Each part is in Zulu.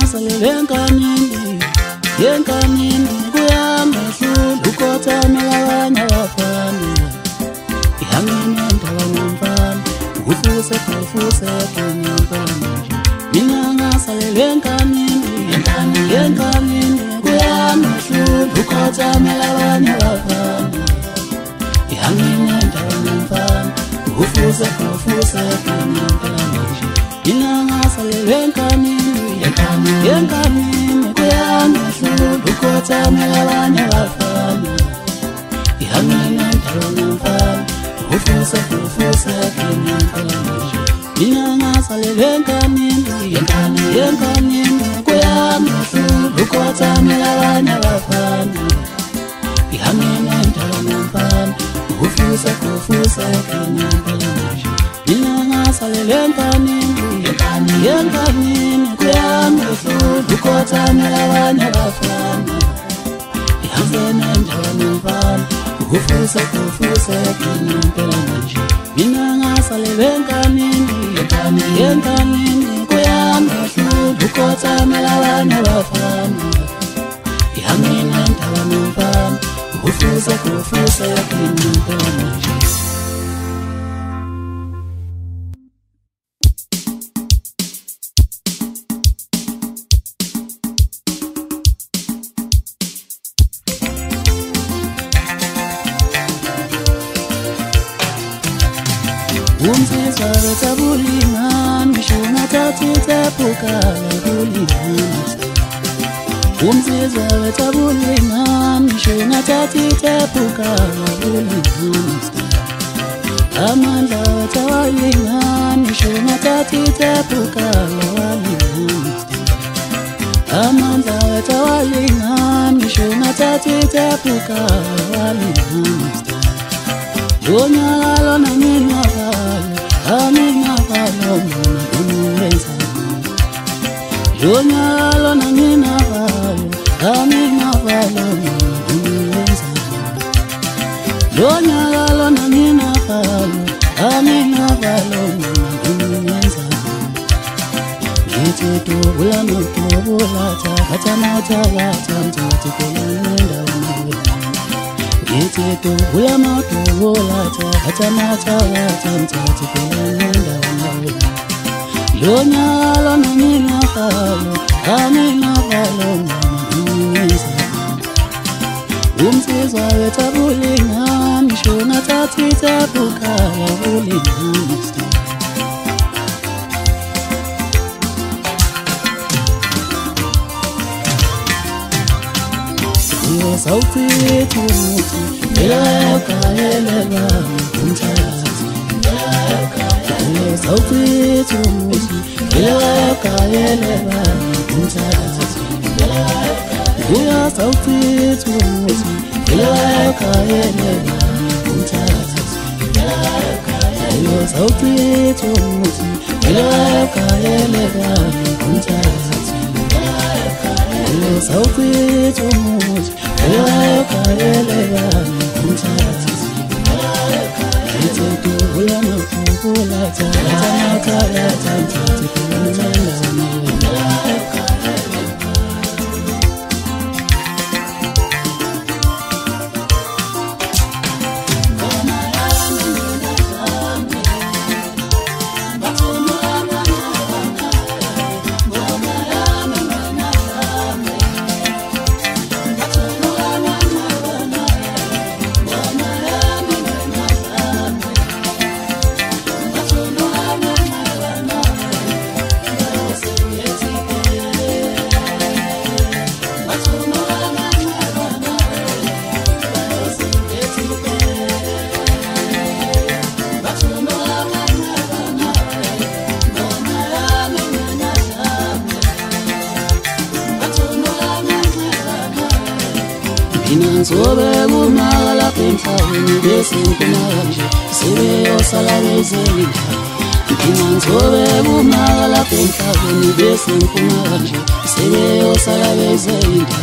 ngasalelengkanini yenkanini kuyangahlula ukothamela abanye abafana ihangene endaweni yomfana ufuse kunyempana mina ngasalelengkanini yenkanini kuyangahlula ukothamela abanye abafana ihangene endaweni yomfana ufuse kunyempana mina ngasalelengkanini yenkanini kuyangahlula ukothamela abanye abafana ihangene endaweni yomfana ufuse kunyempana mina ngasalelengkanini yenkanini kuyangahlula ukothamela abanye abafana ihangene endaweni yomfana ufuse kunyempana mina ngasalelengkanini yenkanini kuyangahlula ukothamela abanye abafana ihangene endaweni yomfana ufuse kunyempana mina ngasalelengkanini yenkanini kuyangahlula ukothamela abanye abafana ihangene endaweni yomfana ufuse kunyempana Umsizwa wetabulingani ngisho ngathathi tepukala kulingani Umsizwa wetabulingani ngisho ngathathi tepukala kulingani Amandla wetawalingani ngisho ngathathi tepukala walingani Amandla wetawalingani ngisho ngathathi tepukala walingani Yonyalo na minavalo, aminavalo muna umurenzani Yonyalo na minavalo, aminavalo muna umurenzani Yonyalo na minavalo, aminavalo muna umurenzani Ngithi tubula notubula takata nautakata ntatikula nenda umurenzani Ngithi tubula notubula takata nautakata ntatikula nenda umurenzani Yonyalo na minavalo, aminavalo muna umurenzani Umsizwa wetabulingani ngisho ngathathi tepukala bulingani Sauti yetu muti elakaelewa mtati Sauti yetu muti elakaelewa mtati Uya sauti yetu muti elakaelewa mtati Uya sauti yetu muti elakaelewa mtati Sauti yetu muti elakaelewa mtati Ngithi tubula notubula takata nautakata ntatikula nenda Ngizobe kumala emhlabeni bese ngikumanje sebeyosala bezenga Ngizobe kumala emhlabeni bese ngikumanje sebeyosala bezenga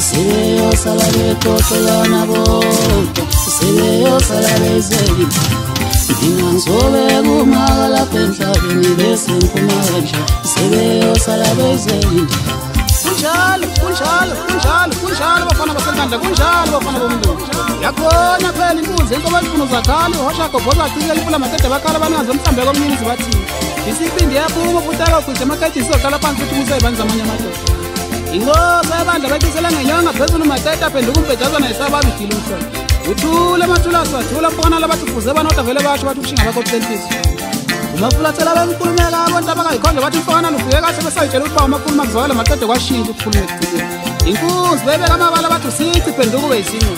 Sebeyosala bexoxelana bodwa sebeyosala bezenga Ngizobe kumala emhlabeni bese ngikumanje sebeyosala usalabezeli kunjalo bafana basenkandla kunjalo bafana bomndeni yakhona phela inkunzi into abayifuna zakhali uhosha gobhoza acikela impula makede bakhala bangazi umhlambe komnyeni zibathini isiphindi yaphuma futhi akagwije amakhethi sizoqala phansi futhi kuseyibani zamanye amadoda ingozi ayabandla bayibisela ngenyanga phezulu makede aphenduka umbhejazana yisababa idile umhlolo uthule mathulasi bathula mpona labathi kufuze banoda vele basho bathi ukushinga bakophlentisi umafulathela bemkhulumeka abantu abakayikhonje bathi mfana lufike kahle besayitshela ukuthi umakhuluma kuzwakala maqede kwashintsha ukukhuluma ekuthuleni inkunzi bebeka amabala bathi usithi phenduka ube yisinqo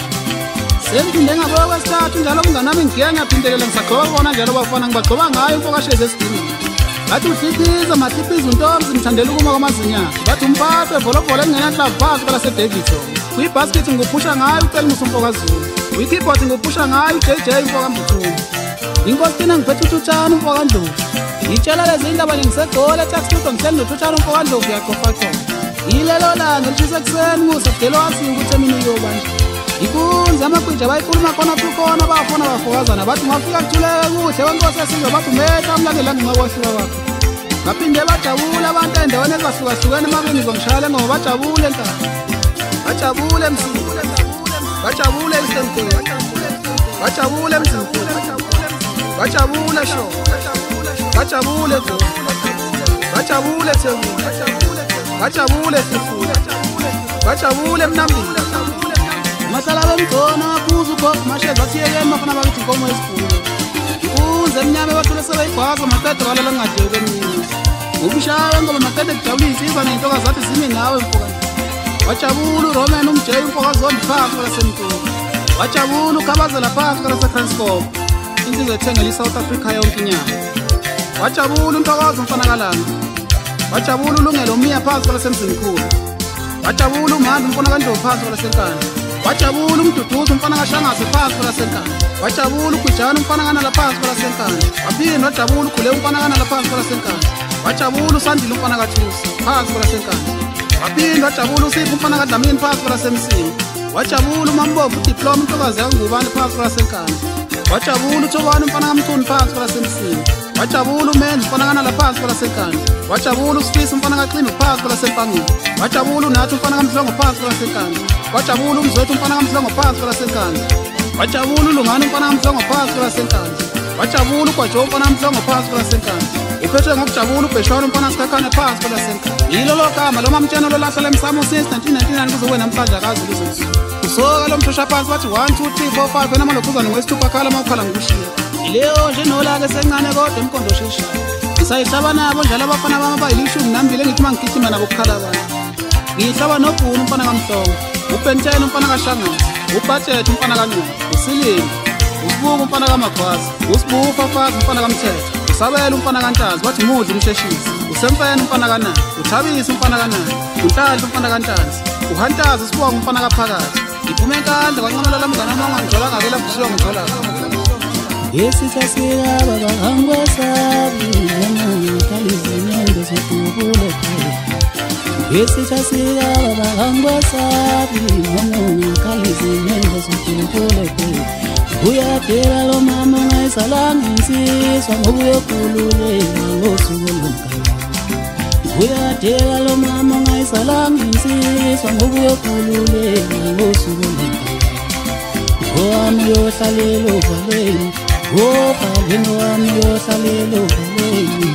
sengiphinde ngabuya kwesithathu njalo kunganami ngigiya ngiyaphindelela ngisagcoba kubona njalo bafana ngibagcoba ngayo imfokashezi esidinini bathi uhliphiza mahliphiza untombi ngithandela ukuma kwamazinyana bathi umphathi wevolobhola engenanhlavu phansi kwelasedavidson kuyibhaskithi ngikuphusha ngayo ucela musa umfokazulu uyikeyboard ngikuphusha ngayo uJJ umfokambuthuni inkosi thina ngiphethe uThuthana umfokandlovu ngitshela lezi indaba ngisegole taxitudo ngihleli noThuthana umfokandlovu yaqofa-qofa yilelo langa lishisa ekuseni musa kudelo wasiya ukuthi emini uyobanje inkunzi amagwija abayikhuluma khona khona bafona bafokazana bathi ungafika kuthuleke kuhle wenkosi yesizwe bathi umetha umlandela ngenxa kwahluka kwakho baphinde bajabule abantu endaweni ezahlukahlukene emabini ngizongishayela ngoba bajabule ntaba bajabule emsini bajabule eStenkweni bajabule emzimkhulu bajabule sho bajabule go bajabule Thembile bajabule Sifuna bajabule Mnambili masala bemkhona aphuza ukhokho masheza athiyekeni bafana bakithi inkomo esikhulu inkunzi emnyama bathule sebeyibhaza maqede balala ngadleke emini ubushawe ngoba maqede kujabulisa iza nentokazi zathi zimi nawe mfokana wajabula uRoman umjeyi umfokazondi phansi kwelasemntuni wajabula ukhabazela phansi kwelaseTranscorp insizwe ethengela iSouth Africa yonke inyanga wajabula untokozo umfana kalanga wajabula ulungelo umiya phansi kwelasemzimkhulu wajabula umhandi umfana kaNdlovu phansi kwelasenkandla wajabula umduduzo umfana kaShangaze phansi kwelasenkandla wajabula uGwijana umfana kanala phansi kwelasenkandla waphinde wajabula uGule umfana kanala phansi kwelasenkandla wajabula uSandile umfana kaThusi phansi kwelasenkandla waphinde wajabula uSipho umfana kaDlamini phansi kwelasemsini wajabula uMambovu uDiploma intokazi yaNgubane phansi kwelasenkandla wajabula uThobani umfana kaMthuni phansi kwelasemsini wajabula uMenzi umfana kanala phansi kwelasenkandla wajabula uSifisi umfana kaXimbi phansi kwelaseMpangeni wajabula uNathi umfana kaMdlongo phansi kwelasenkandla wajabula uMzwethu umfana kaMdlongo phansi kwelasenkandla wajabula uLungane umfana kaMdlongo phansi kwelasenkandla wajabula uGwajo umfana kaMdlongo phansi kwelasenkandla uphethwe ngokujabula uBheshwana umfana kaSikhakhane phansi kwelasenkandla yilo lo gama lo mamtshana lo lahla lemsamo since 1999 kuze kube namhlanje akazi kuze usoka lo mshosha phansi bathi 1 2 3 4 5 wena malokhuzana ngwesithupha khala mawukhala ngushiya ileyo nje nolake sencane kodwa emkondo shesha ngisayihlaba nabo njalo abafana bami abayilishumi nambili engithi mangigijima nabo kukhala abantu ngihlaba noBhunu umfana kaMhlongo uBenteni umfana kaShangaze uBudget umfana kaNcube uSilindi uSibuka umfana kaMagwaza uSibufa Fazi umfana kaMthetho uSabela umfana kaNtazi bathi Mudli umsheshisi uSemfene umfana kaNandi uThabisi umfana kaNandi uNhlanhla umfana kaNtanzi uHantazi uSibonga umfana kaPhakathi iphume enkandla kwanqamela lamngane wami ngithola ngakela kusiwa ngithola yesithasika baba angwesabi noma kalizinyendo zokubule yesithasika baba angwesabi noma kalizinyendo zokubule uyadela lo mama ngayisalanga insizwa ngoba uyokhululela ngosuku lomkhala uyadela lo mama ngayisalanga insizwa ngoba uyokhululela ngosuku lomkhala wami yohlalela uvalweni wobhalweni wami yohlalela uvalweni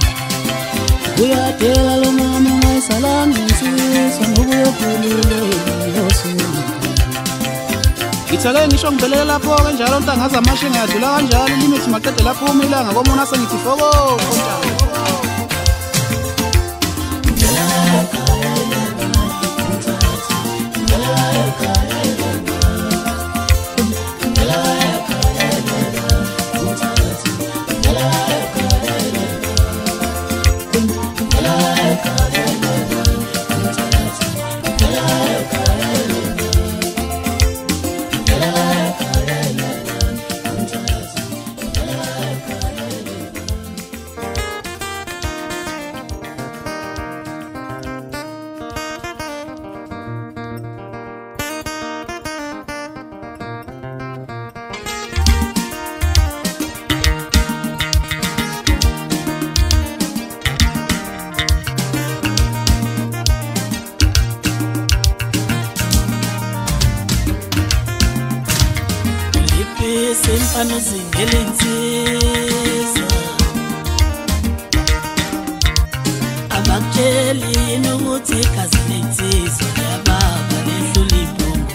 uyadela lo mama ngayisalanga insizwa ngoba uyokhululela ngosuku lomkhala ngithake ngisho ngibelela lapho-ke njalo ntangaza amashe ngiyadlula kanjalo ilimithi maqede lapho uma ilanga komona sengithi foko kontalo semfano zingelensizwa abakutsheli ukuthi igazi lensizwa yababa lehlula ibhongo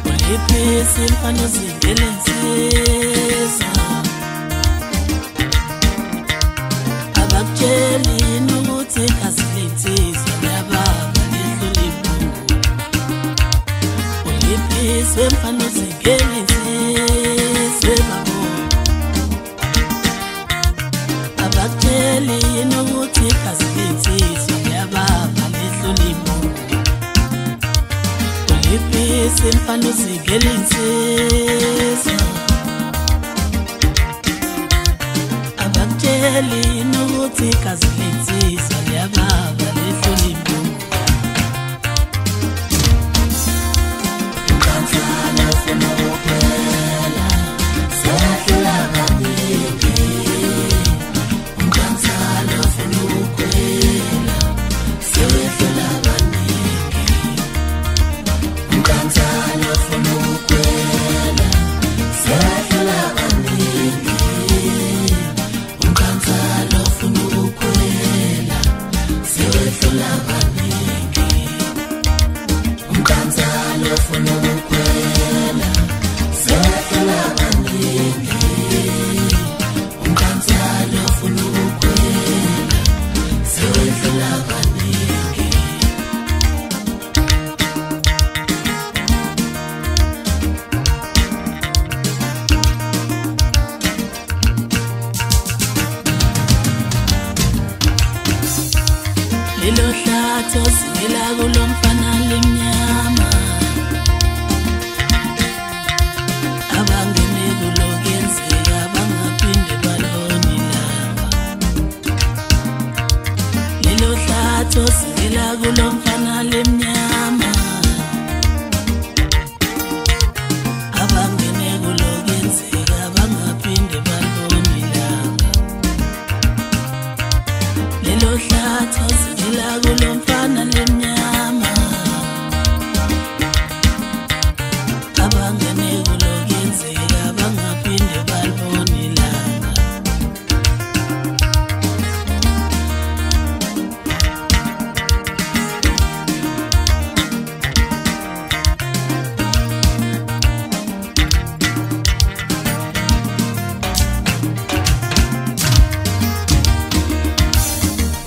uliphi semfano zingelensizwa abakutsheli ukuthi igazi lensizwa yababa lehlula ibhongo uliphi semfano zingelensizwa babo abakutsheli ukuthi igazi lensizwa yababa lehlula ibhongo uliphi semfano zingelensizwa abakutsheli ukuthi igazi lensizwa yababa lehlula ibhongo Mkanzalo funa ukuphela sehlula kaningi Mkanzalo funa ukuphela sehlula kaningi Mkanzalo funa ukuphela sehlula kaningi Mkanzalo funa ukuphela sehlula kaningi Mkanzalo funa ukuphela sehlula kaningi Mkanzalo funa ukuphela sehlula kaningi Lelo hlatho singela kulomfana lemnyama abangene kulokenzeka bangaphinde balone ilanga Lelo hlatho singela kulomfana lemnyama abangene kulokenzeka bangaphinde balone ilanga Lelo hlatho singela kulomfana lemnyama abangene kulokenzeka bangaphinde balibone ilanga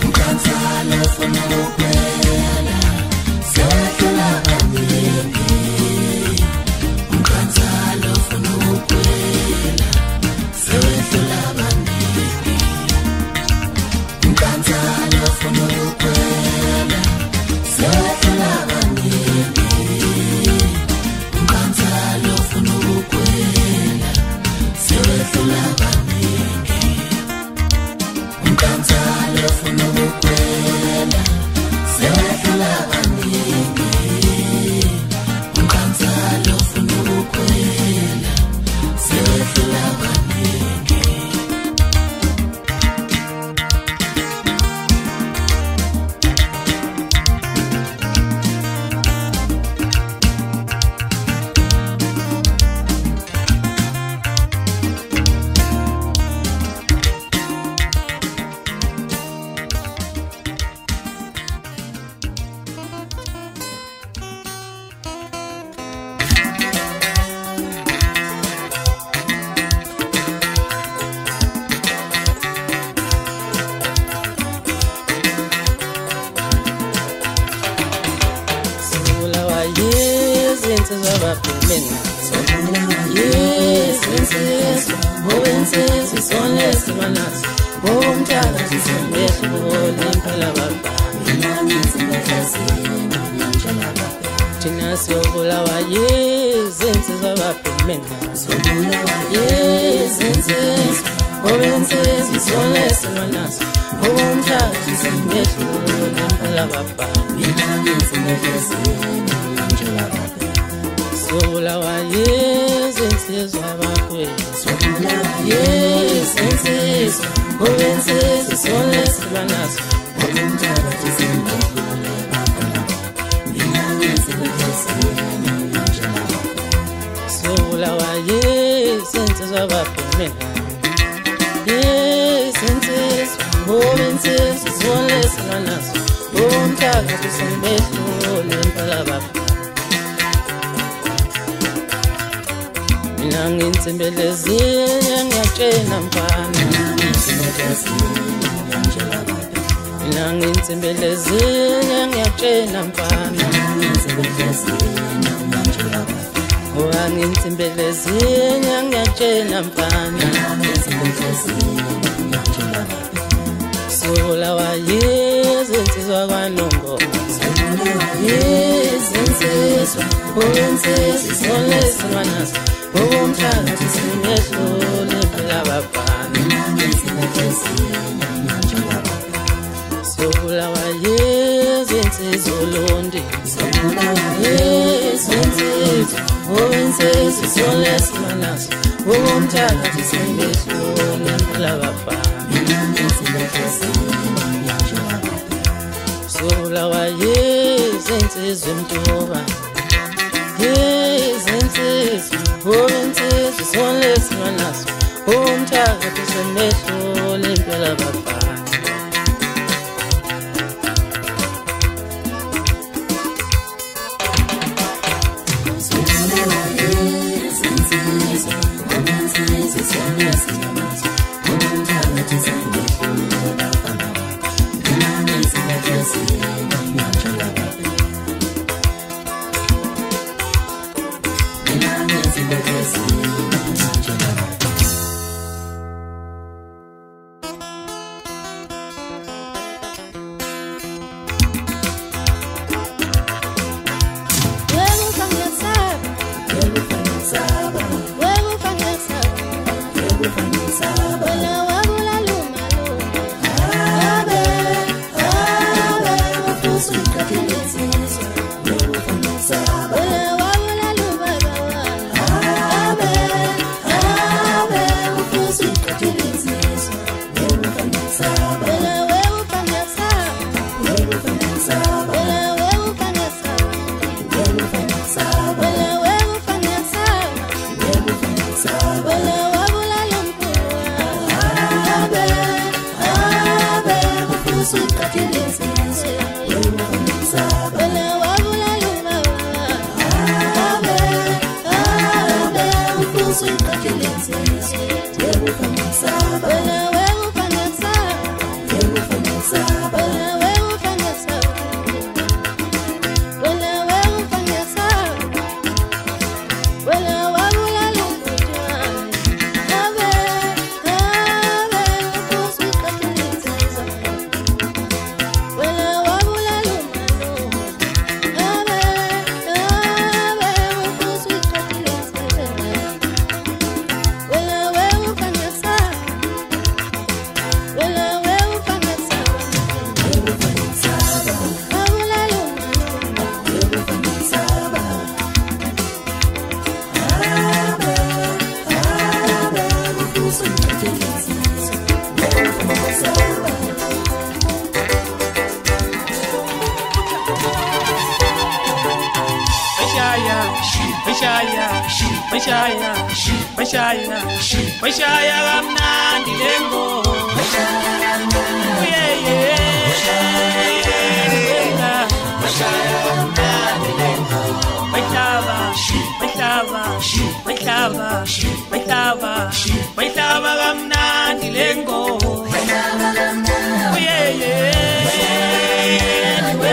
Mkanzalo funa ukuphela sehlula kaningi Mkanzalo funa ukuphela sehlula kaningi Mkanzalo funa ukuphela sehlula kaningi Mkanzalo funa ukuphela sehlula kaningi Mkanzalo funa ukuphela sehlula kaningi Mkanzalo funa ukuphela sehlula kaningi Sola sizole sinanas umtaka kusemehlo lempela baba mina ngintembelezi ngiyatshena mfana mina ngintembelezi ngiyatshena mfana ngintembelezi ngiyatshena mfana sola wayezinsizwa kwaNongo yezinsizwa unsizwa solesinanas umtaka kusemehlo lempela bafana sola wayezinsizwa ulundi yezinsizwa unsizwa solesinanas umtaka kusemehlo lempela bafana sola wayezinsizwa mntoba yezinsizwa unsizwa solesinanas umtaka kusemehlo lempela bafana Mashaya kamnandi lengo Bailaba kamnandi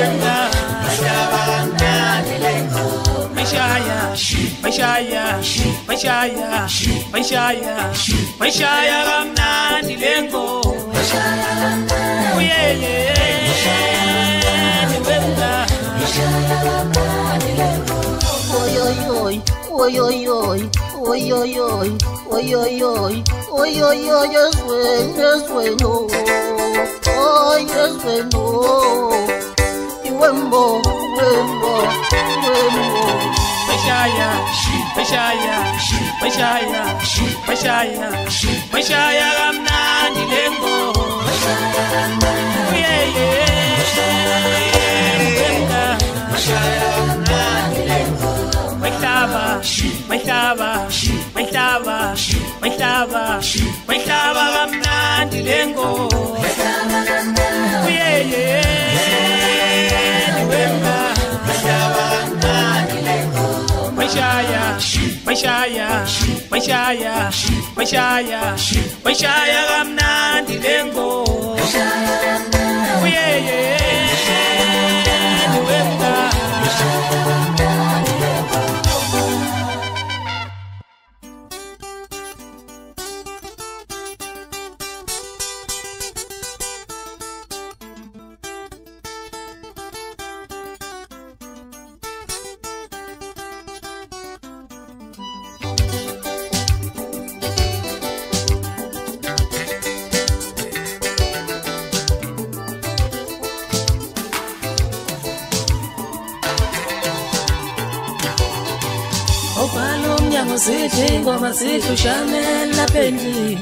lengo Mashaya kamnandi lengo Mashaya kamnandi lengo Bailaba kamnandi lengo bayishaya bayishaya bayishaya bayishaya kamnandi lengo uyeye wemka Opalomnyango sithi ngoma sihlushamela phendi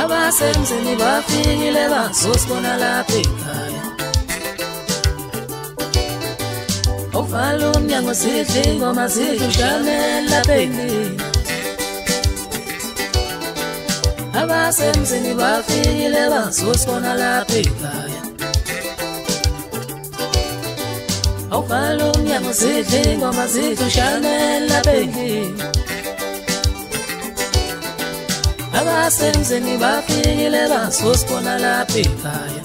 abasemzini bafikile bazosibona lapha ekhaya Opalomnyango sithi ngoma sihlushamela phendi abasemzini bafikile bazosibona lapha ekhaya Opalomnyango sithi ngoma sihlushamela phendi abasemzini bafikile bazosibona lapha ekhaya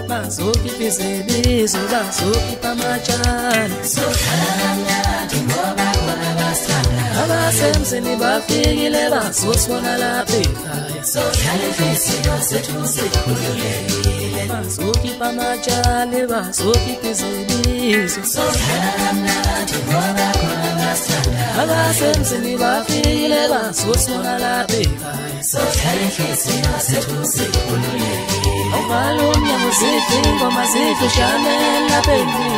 bazokhipha izibizo bazokhipha amatshali abasemzini bafikile bazosibona lapha ekhaya bazokhipha amatshali bazokhipha izibizo abasemzini bafikile bazosibona lapha ekhaya Opalomnyango sithi ngoma sihlushamela phendi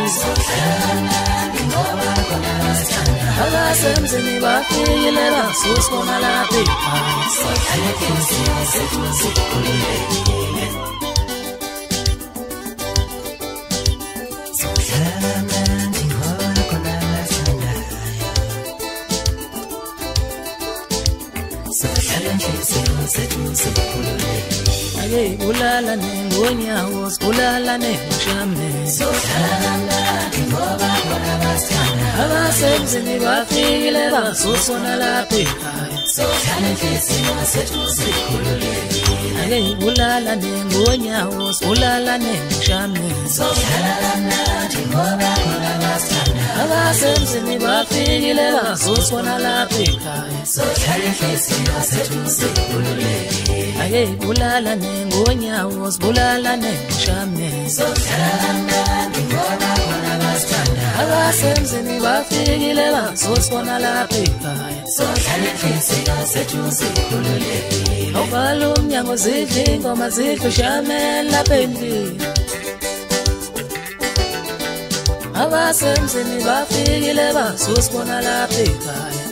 abasemzini bafikile bazosibona lapha Ake ulala nengonyawo ulala nengshame abasemzini bafikile bazosibona lapha ekhaya Ake ulala nengonyawo ulala nengshame abasemzini bafikile bazosibona lapha ekhaya Ake ulala nengonyawo ulala nengshame abasemzini bafikile bazosibona lapha ekhaya Opalomnyango sithi ngoma sihlushamela phendi abasemzini bafikile bazosibona lapha ekhaya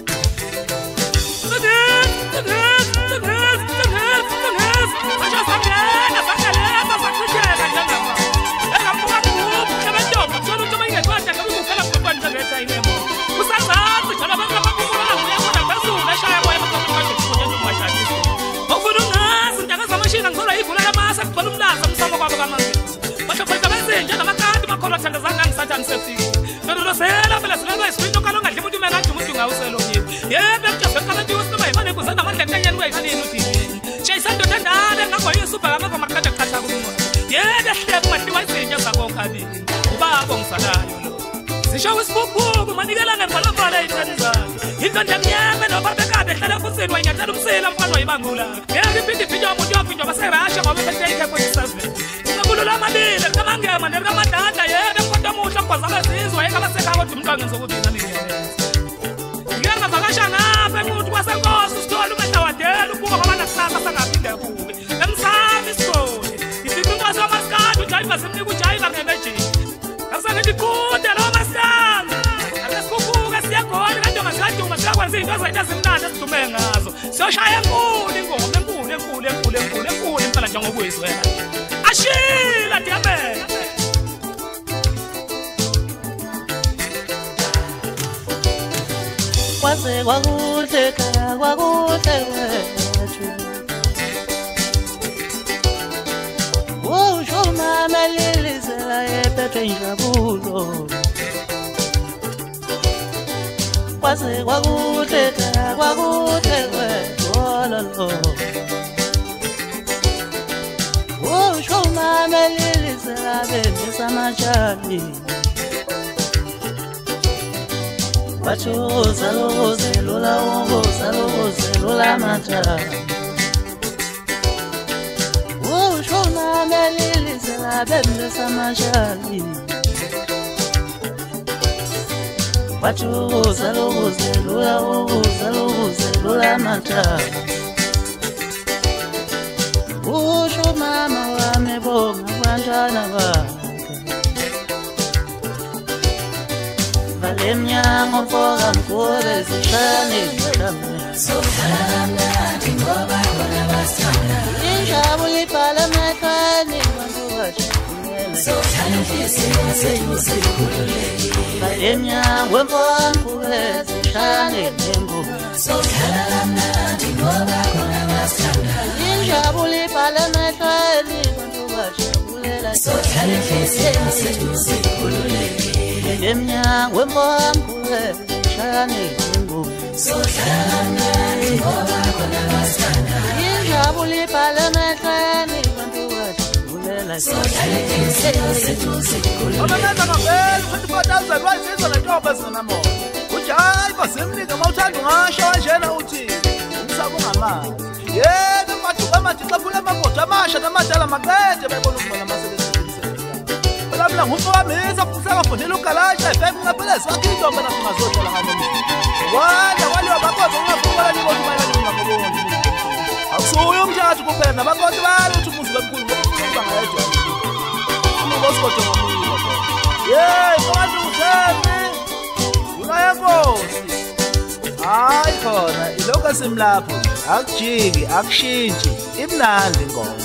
Zishawu isibubuku manikelana ngolofala izithandi zakhe indoda emnyama nobabekade hlala kusini wanyathela umsila mfana wayibangula ngeke iphinde umuntu yophindwa baserasha ngoba bethe kwe-7 ngabulula amalile kamangema nekamadada yeke mfana omuhle mgwaza abazizwa yeke abasekha kodwa umntwana ngizokubina ningene ngeke ngavakasha ngapha emuntu wasenkosi usithola umetawadela ukuba ngabana kusasa sangaphinde kuwe emsami isikole ifithi umnqwazi wamasikadi ujayiva simnika ujayiva ngemejini asangithi kude lo masana akasikhuphuka siyagona kanti ungasaduma siyakwenza izinto ezayithi zimnandi esidume ngazo siyoshaya enkulu ingoma enkulu impela njengokwizwela ashila diamela kwaze kwakuhle khaya kwakuhle wethu usho mama lilizela yephethe injabulo Kwase kwakuhle kwetololo Ushuma melilise abendisa majali Wachuza loze lula ungoza loze lula majali Ushuma melilise abendisa majali Wachuza loze lula ungoza loze lula majali Usho mama wami bonga bantwana bakhe Vale mnyango mfoka mkhulu zishane mhlame Sokhala mnandi ngoba khona basithanda Injabulo ibhala emehlweni bantu bajabulele Sokhala inhliziyo zethu zikhululekile Vale mnyango mfoka mkhulu zishane ngengubo Sokhala mnandi ngoba khona basithanda Injabulo ibhala emehlweni bantu bajabulela Sokhala inhliziyo zethu zikhululekile Emnyango wemfamkhulu zishane ngengubo Sokhala mnandi ngoba khona basithanda Injabulo ibhala emehlweni bantu bajabulela Sokhala inhliziyo zethu zikhululekile Omanenza ngempela 24,000 wazizwa lentombi ezingenamoya Uthi hayi basemnika mawuthanda ungasho kanjena uthi umsabo ungamali Yebo manje xaphula amabhodwe amasha namadala maqede bayibona ukubona amasebenzi Olabula ngumfowamisa usakafundela ugalaji FM ngapheleza wakhe intombi nasingazohlala ngalo Wala waliwa bakhoze ungafuka ukuthi bayani ngakubona Akusuyo umthathu kuphela nabakhoze balo ukuthi umuzi wemkhulu ngokuba ngayedwa Unobosikotho ngomile abantu uthembi Unayenkosi Hayi khona ilokho simlapho akujiki akushintshi imnandi ngoma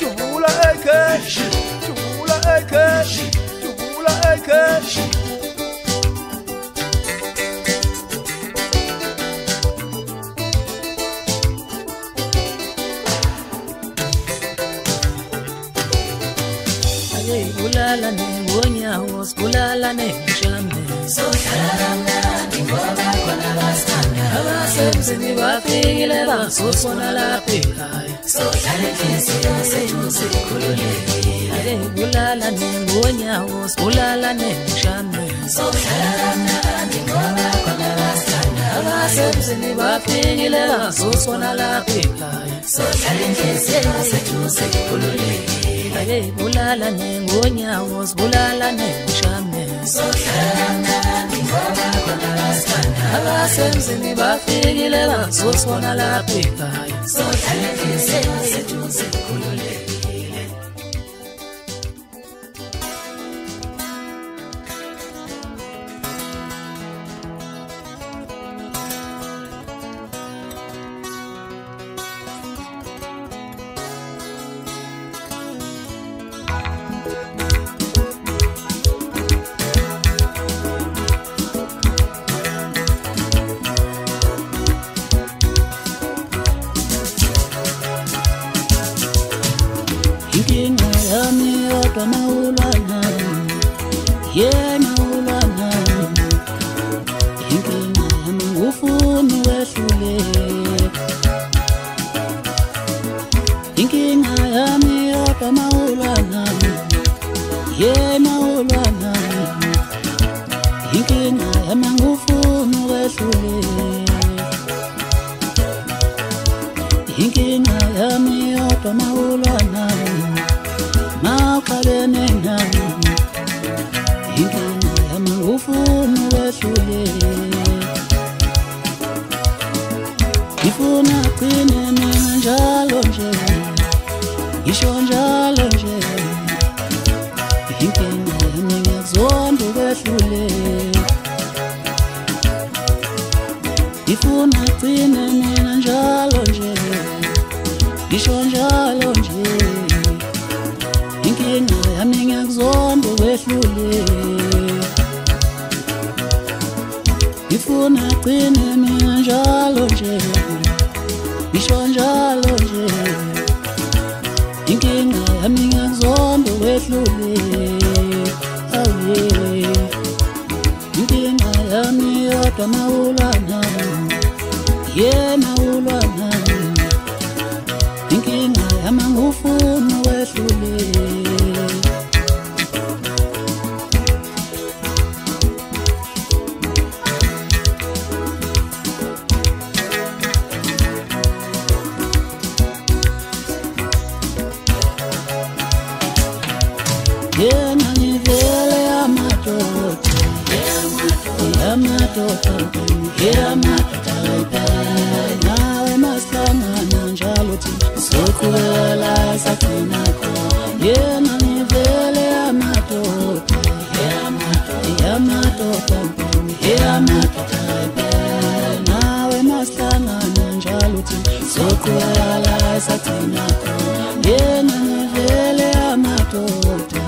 Juvula ekheshi Juvula ekheshi Juvula ekheshi Bulala nengonyawo sibulala nenjame Sokhala mnandi ngoba khona basithanda Abasebenzini bafikile bazosona lapha ekhaya Sokhala inhliziyo zethu zikhululekile Bulala nengonyawo sibulala nenjame Sokhala mnandi ngoba khona basithanda Abasebenzini bafikile bazosona lapha ekhaya Sokhala inhliziyo zethu zikhululekile Bulala nengonyawo sibulala nenjame Sokhala mnandi ngoba khona basithanda Abasebenzini bafikile bazosona lapha ekhaya Sokhala inhliziyo zethu zikhululekile Yena ulwana Inkinga yami ufuna wehlule Inkinga yami yodwa mawulwana Yena ulwana Inkinga yami ufuna wehlule Inkinga yami yodwa mawulwana Maqalene nami Inkinga yami ufuna wehlule Ngifuna qine mina njalo nje Ngisho njalo nje Inkinga yami ngiyazonda wehlule Ngifuna qine mina njalo nje Ngisho njalo nje Inkinga yami ngiyazonda wehlule Ngifuna qine mina njalo nje Ngisho njalo nje Inkinga yami ngiyazonda wehlule inkinga yami yodwa nawulwa nami yena ulwa nami inkinga yami ngufuna wehlule yena ngivele amadoda nawe masihlangana njalo thina soqhubekela sathina khona yena ngivele amadoda nawe masihlangana njalo thina soqhubekela sathina khona yena ngivele amadoda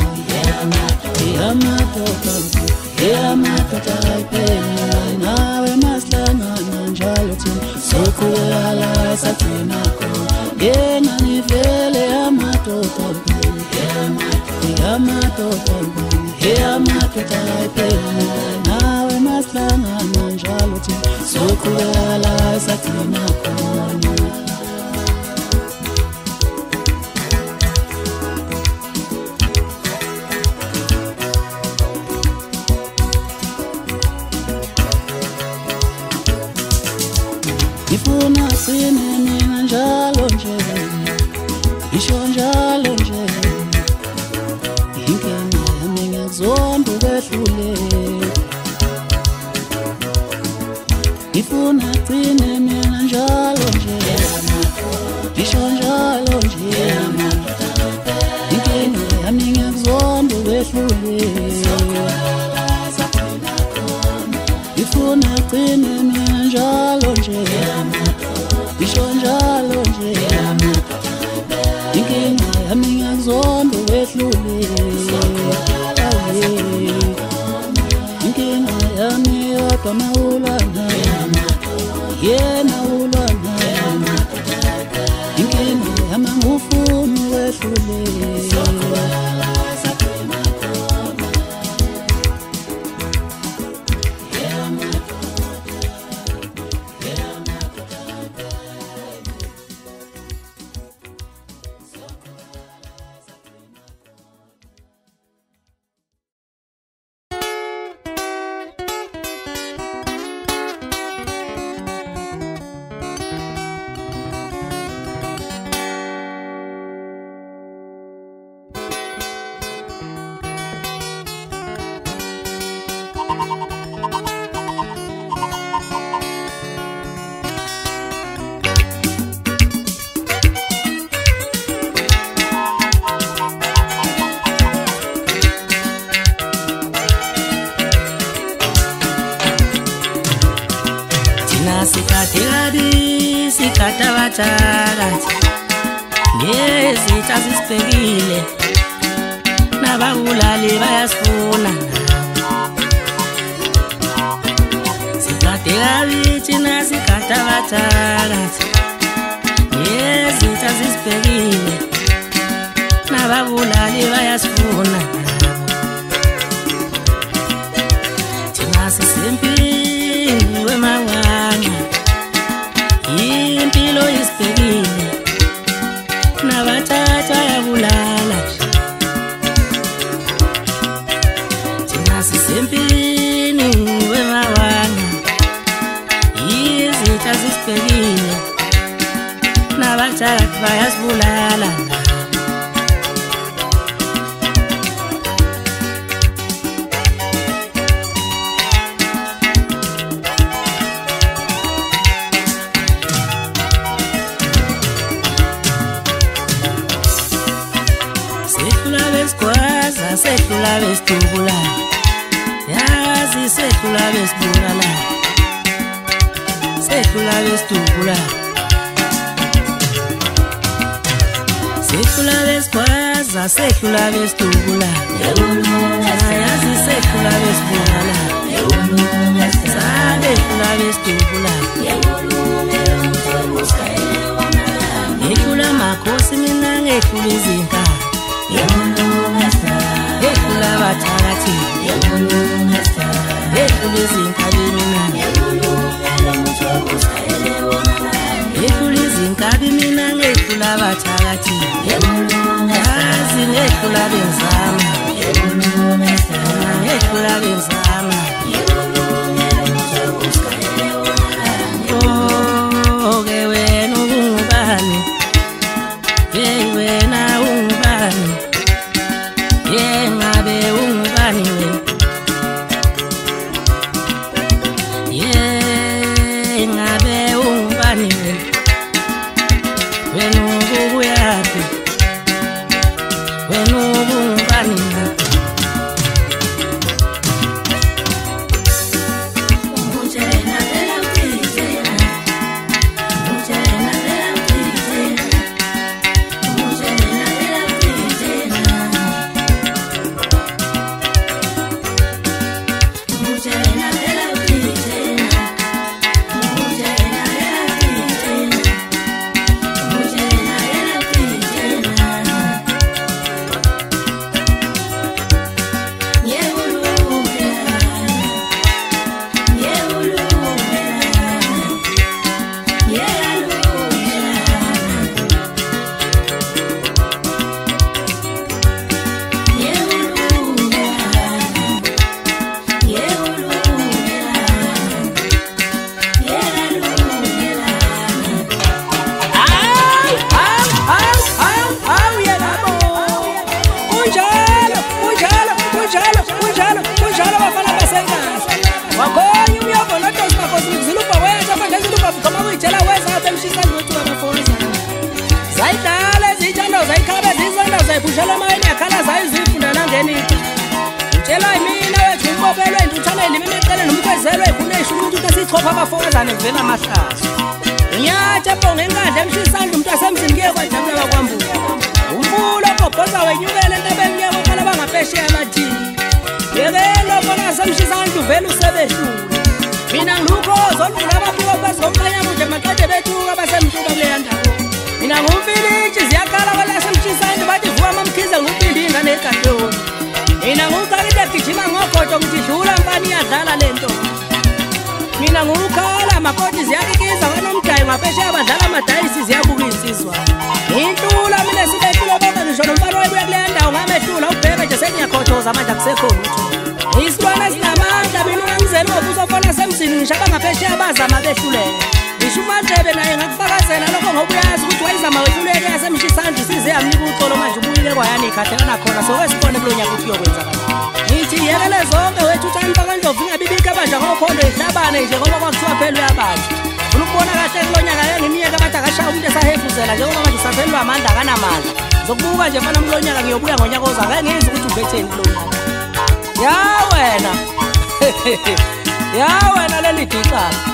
nawe masihlangana njalo thina soqhubekela sathina khona yena ngivele amadoda nawe masihlangana njalo thina soqhubekela sathina khona ngifuna sine mina njalo nje isho njalo nje inkinga yami ngizonda ubehlule ngifuna sine mina njalo nje isho njalo nje inkinga yami ngizonda ubehlule ngifuna sine mina njalo nje isho njalo nje inkinga yami ngizonda wehlule inkinga yami yodwa nawulwa nami yena ulwa nami inkinga yami ngufuna wehlule sikatabathakathi ngezitha sisibhekile nababulali bayasifuna sikade kabi thina sikatabathakathi ngezitha sisibhekile nababulali bayasifuna thina sisempini wemanganga impilo isibhekile nabathatha yabulala thina sisempini wemawanga izitha sisibhekile nabathatha bayasibulala sehlula besitubula yazi sehlula besibulala sehlula besitubula sehlula besikwaza sehlula besitubula yazi sehlula besibulala sehlula besitubula ngehlula makhosi mina ngehlula izinka Ekula batara bathakathi yedlula izinkabi mina yedlula izinkabi mina ngedlula bathakathi yazi ngedlula benzama ngedlula benzama ke wena ungubani wena ungubani ngabe ungubani ngabe ungubani wena ubuyaphi wena ungubani Pushela mayini yakhala zayizifunda nangeniphi utshela mina wethu umbophelwe intuthaneni mina ecele nomkwezelwe ikhuneshula ukuthi esichopha abafokazane kuvela amahlazo unyatshe bonge enkandla emshisandla umuntu asemzini kuye kwajabula bakwambuka umfulo obhobhoza wenyukele entabeni kuye kwakhala bangaphesheya abathini yekelo bona asemshisandla uvele usebehlule mina ngilukhozo oluvula abaphuka bezomkanyama nje maqede bethuka basemtuka kuleya ndawo mina ngumfilitshi ziyakhala kwalasemshisandla bathi vuka mamkhize ngupindi ingane egadoni mina ngukakide gijima ngogodo ukuthi dlula mpani iyadlala lento mina ngukhala makoti ziyakikiza kwanomdayi ngaphesheya abadlala amadayisi ziyabuka insizwa intula mina sibehlula bonke ngisho nomfana wayebuya kuleya ndawo ngamehlula ubheke nje sengiyakhothoza manje akusekho lutho isilwane esinamandla mina ungangizeli ngobusofona semzini ngishaba ngaphesheya bazama behluleka ngisho uMandlebe naye ngakufakazela lokho ngoba uyazi ukuthi wayizama wehluleke yasemshisandla size yamnika uxolo manje ubuyile kwayani ikhathelana khona so wesibone kulo nyaka ukuthi uyokwenza kanjani ngithi yekele zonke wethu uthanda kaNdlovu ingabibika abadla ngophondo ihlabane nje ngoba kwakuthiwa phela uyabadla ufuna ukubona kahle kulo nyaka ngeminyaka bathi akashaya umuntu esahefuzela njengoba manje usaphelwa amandla akanamandla zokubuka nje mfana kulo nyaka ngiyobuya ngonyaka ozayo ngeke ukuthi ubetheni kulo nyaka ya wena leli dicala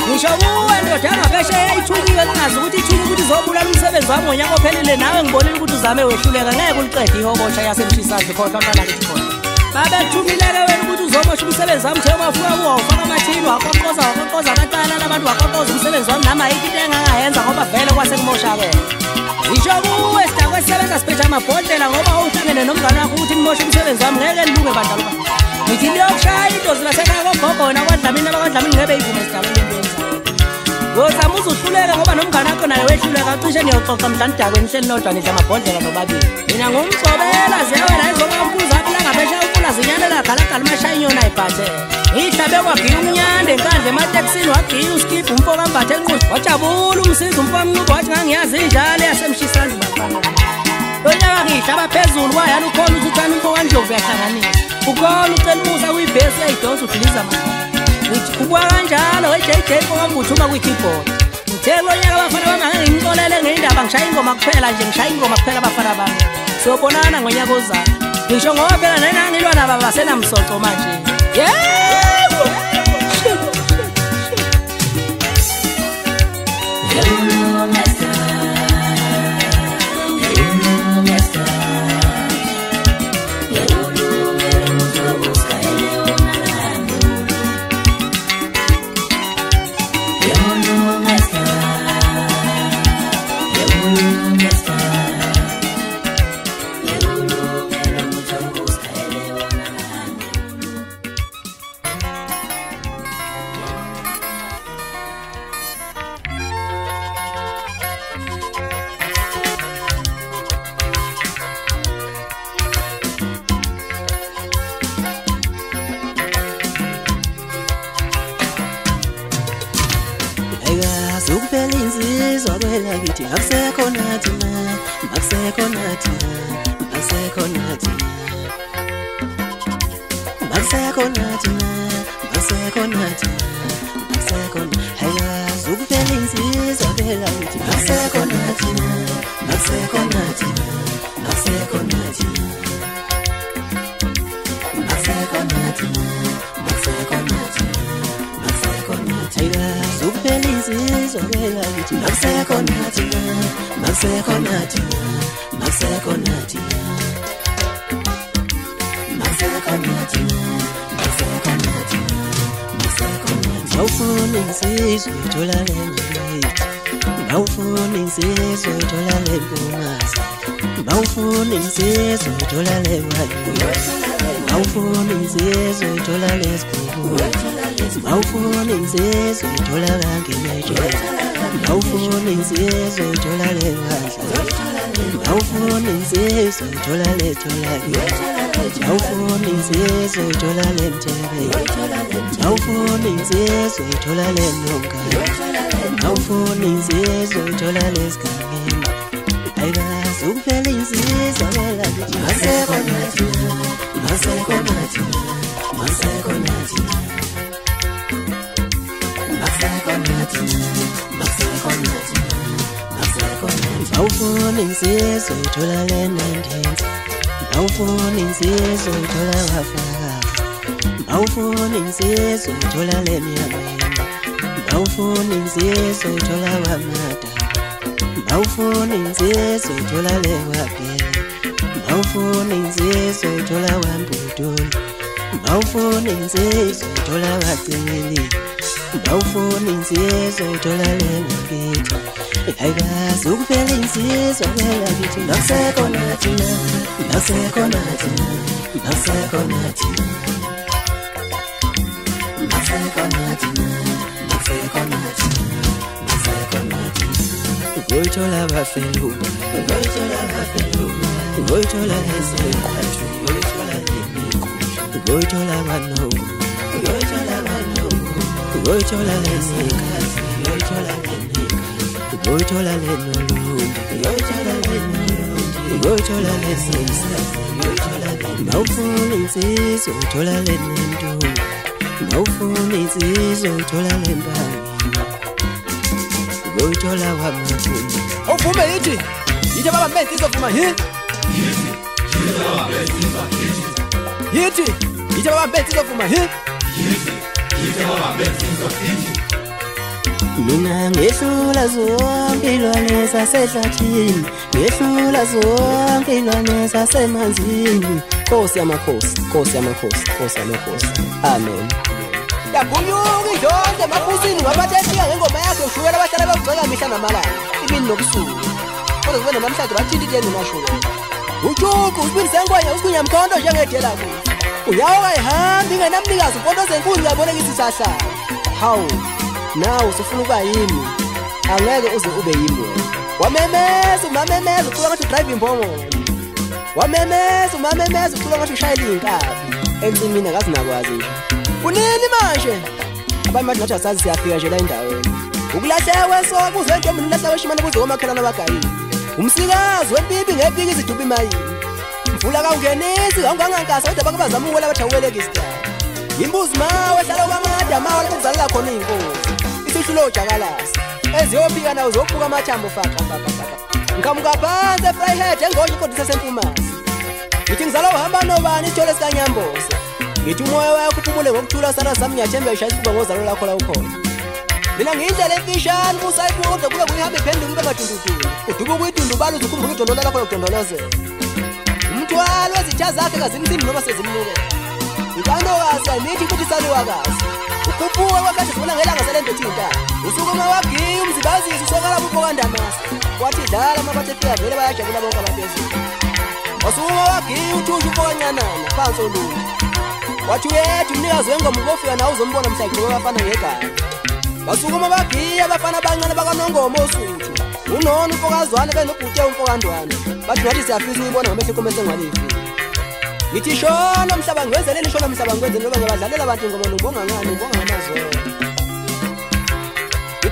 ngisho kuwe ndoda yangaphesheya ithunyiwe kungazi ukuthi ithunyi ukuthi izobulala umsebenzi wami ngonyaka ophelile nawe ngibonile ukuthi uzame wehluleka ngeke uliqede ihobosha yasemshisandla khona ntwana lithi khona babethumileke wena ukuthi uzobosha umsebenzi wami njengoba ufuna kuwo ufaka amathini waqoqoza abantwana labantu waqoqoza umsebenzi wami nama ayikho into engangayenza ngoba vele kwasekumoshakele ngisho kuwe sidakwe sisebenza siphethe amabhodlela ngoba uhlangene nomngane wakho ukuthi nimoshe umsebenzi wami ngeke niluke badala ngithi liyokushaya indozi lasekhaya kogogo wena kwadlamini abakwadlamini ngebe yivume sidakwe ngozama uzuhluleka ngoba nomngane wakho naye wehluleka cishe niyoxoxa mdlandakweni hleli nodwa nidla amabhodlela nobabili mina ngumgcobela ziyawela ezokambuza aphi langaphesheya ufuna zinyanela galagala umashaya inyona ayibhathe ngihlabe kwagiya umnyanda enkandla ematekisini wagiya uskipha umfo kambathe enquzi wajabula umsiza umfo wamncubo wathi ngangiyazi injalo yasemshisandla bafana lo nyaka ngihlaba phezulu wayani ukhona ukuthi uthanda umfo kaNdlovu yahlanganisa ukhona ucela umusa kuyibhesi yayidonsa udiliza manje ngithi kubuka kanjalo JJ Mfokambuthuma kwi-keyboard ngithe lo nyaka abafana bami ngingixolele ngendaba ngishaya ingoma kuphela nje ngishaya ingoma kuphela abafana bami siyobonana ngonyaka ozayo ngisho ngoba phela nanangilwa naba basenamsoco manje yebo insizwa kwelakithi akusekho nathi na akusekho nathi akusekho nathi akusekho nathi akusekho nathi akusekho haya zukuphela insizwa kwelakithi akusekho nathi akusekho nathi akusekho nathi akusekho nathi akusekho nathi akusekho nathi zukuphela insizwa kwelakithi akusekho nathi akusekho nathi akusekho nathi akusekho nathi akusekho nathi awufuni insizwa ithola lendlela awufuni insizwa ithola lempumazi awufuni insizwa ithola lemali awufuni insizwa ithola lesigugu awufuni insizwa ithola kangeneje awufuni insizwa ithola lemandla awufuni insizwa ithola letholake awufuni insizwa ithola lemthebe awufuni insizwa ithola lenonga awufuni insizwa ithola lesigangeni ayikazi ukuphela insizwa kwelakithi akusekho nathi akusekho nathi akusekho nathi akusekho nathi akusekho nathi akusekho nathi awufuni insizwa ithola lenendenza awufuni insizwa ithola wafakazi awufuni insizwa ithola lemnyameni awufuni insizwa ithola wamada awufuni insizwa ithola lewabhele awufuni insizwa ithola wambudula awufuni insizwa ithola waceli awufuni insizwa ithola lengakithi ayikazi ukuphela insizwa kwelakithi akusekho nathi akusekho nathi akusekho nathi akusekho nathi akusekho nathi akusekho nathi ngoyithola abafeluka ngoyithola abafeluka ngoyithola leziqhathu ngoyithola lemiqu ngoyithola abanongo ngoyithola abanongo ngoyithola lezinkazi ngoyithola lemiqu ngoyithola lenolungu ngoyithola lenolungu ngoyithola lezinkazi ngoyithola awufuni insizwa uthola lenentombi awufuni insizwa uthola lembangi ngoyithola wamafuni awuvume yithi yithi baba mbenzi izovuma yithi yithi baba mbenzi izovuma yithi mina ngehlula zonke ilwane zasehlathini ngehlula zonke ilwane zasemanzini Nkosi yamakhosi Nkosi yamakhosi Nkosi yamakhosi amen yagunyuka idonde emabusini wabathethika ngengoma yakhe ushukela abahlala bekugceka mihla namalanga imini nobusuku kodwa kube namhlanje bathinta iteni nashukela ujuku usibindise enkwenya usikunya mkhonto njengedela kuthi uyawo kayihambi ingenamnikazi mkhonto zenkulu uyabolekisa isahlala hawu nawe usufuna ukuba yimi angeke uze ube yimi wamemeza umamemeza ucula ngathi udrive imbongolo wamemeza umamemeza ucula ngathi ushayela iy'nkabi ensimini akazinakwazi nje kunini manje abantu manje ngathi asazi siyafika nje la endaweni ukulahlekwe soko uzwe ntombi nilahlewe shimane kuze omakhelwane abagayini umsikazi wempipi ngepiki iziduba imayini mvula kawungenisi kawungangankasa kodwa bakabazama ukuwela bathi awuweleke isidala imbuzi mawe hlala kwamade amawa lapho kuzalela khona iy'nkosi isihlulo jakalasi eziyopika nawo zokubuka amathambo faka ngikamuka phansi efryhead engosho ikodisa sempumazi ngithi ngizala uhamba nobani isithole sikanyambosa ngithi umoya wakho uphumule ngokuthula sana sami ngiyathemba ishaya isifuba ngozalo lakho la ukhona mina ngiyindlela emfishane kusayibuka kodwa kube kuyihambe iphenduka ibe madundudundu uduke ukuyidundubala uze ukhumbuke idondolo lakho lokudondolozela umthwalo wezitha zakhe kazimsini noma sezimnukela ikantokazi ayimithi futhi isaliwakazi ukhuphuke kwakade zibona ngelanga selendothinta usukuma wagiya umzibazisi usokala bupokandamasa wathi dlala amabathe efika vele bayajabula bonke abaphezulu wasukuma wagiya uthusha upokanyanana phansi oluntu wathi uyethu umnikazi wengoma ubofika nawe uzombona mhlagqoke abafana ngegala basukuma bagiya abafana abancane bakanongoma osuthu unona umfokazwane benobhutye umfokandwane bathi ngathi siyafisa uyibona ngamehlo ekhoma esengwalifi ngithi shona mhlaba ngwenzeleni shona mhlaba ngwenzeleni ngoba ngiyabadlalela abantu ingoma nobonga ngani ubonga ngamazolo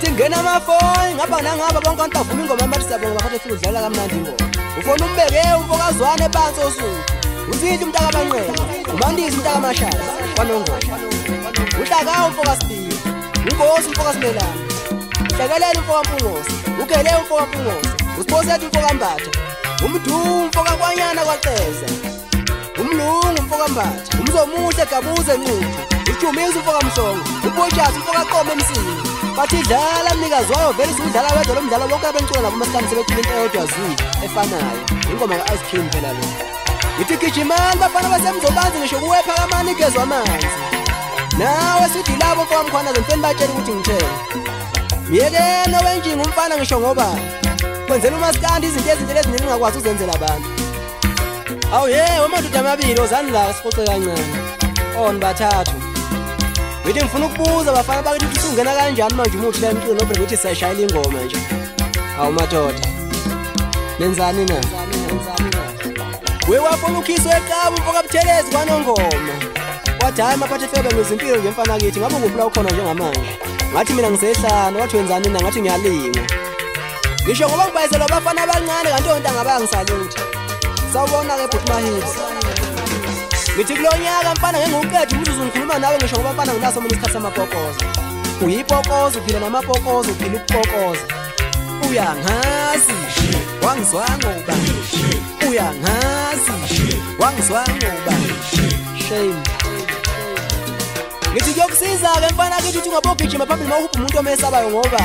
ngithi ngena amafoni ngapha nangapha bonke abantu avuma ingoma yamathi siyabonga bakhathi efika udlala kamnandi ingoma ufona umbeke umfokazwane phansi osuku uzithi umntaka abanqele umandisi umntaka amashaya kwanongoma uhlaka umfokasibili ungosi umfokasimela hlakelela umfokampungosi ugele umfokampungosi usiphosela umfokambatha umdumu umfokakwanyana kwaceza umlungu umfokambatha umzomuhle gabuze nquthu uJumisa umfokamhlongo ubotshasi umfokaqome emsini bathi dlala mnikazi wayo vele sidlala wedwa lo mdlalo wonke abencula nabo masikani sebecula into eyodwa efanayo ingoma ka-Ice Cream phela lo ngithi gijimani bafana basemzobanzi ngisho kuwepha kamani igezwa amanzi nawe sithi labo mfokamkhwana zemfeni batshela ukuthi ngithele myekene wenjinga umfana ngisho ngoba kwenzela umasikandi izinto eziningi ungakwazi uzenzela abantu awu amadoda amabili ozani la sifoce kancane bathathu ngithi ngifuna ukubuza bafana bakithi ukuthi usungena kanjani manje umuthi la emculo nobheka ukuthi siyashayela ingoma nje awu madoda nenzani na wafuna ukhiswe eqaba umfokabuthelezi kwanongoma wathi hayi maphathe febe ngezimpilo nje mfana kithi ngabe nguphi la ukhona njengamanje ngathi mina ngisehlana wathi wenzani na ngathi ngiyalinga ngisho ngoba ngibayizelwa abafana abancane kanti ontanga bangisalutha sawubona-ke bhuti Mahisi ngithi kulo nyaka mfana ngenguqeda umzuzu ngikhuluma nawe ngisho ngoba mfana nginaso mina isikhathi samapokoza uyipokoza uphila namapokoza uphila ukupokoza uyangazi wangizwanga uba uyangazi wangizwanga uba shame ngithi kuyokusiza-ke mfana kithi uthi ungabogijima phambili mawuhupha umuntu omesabayo ngoba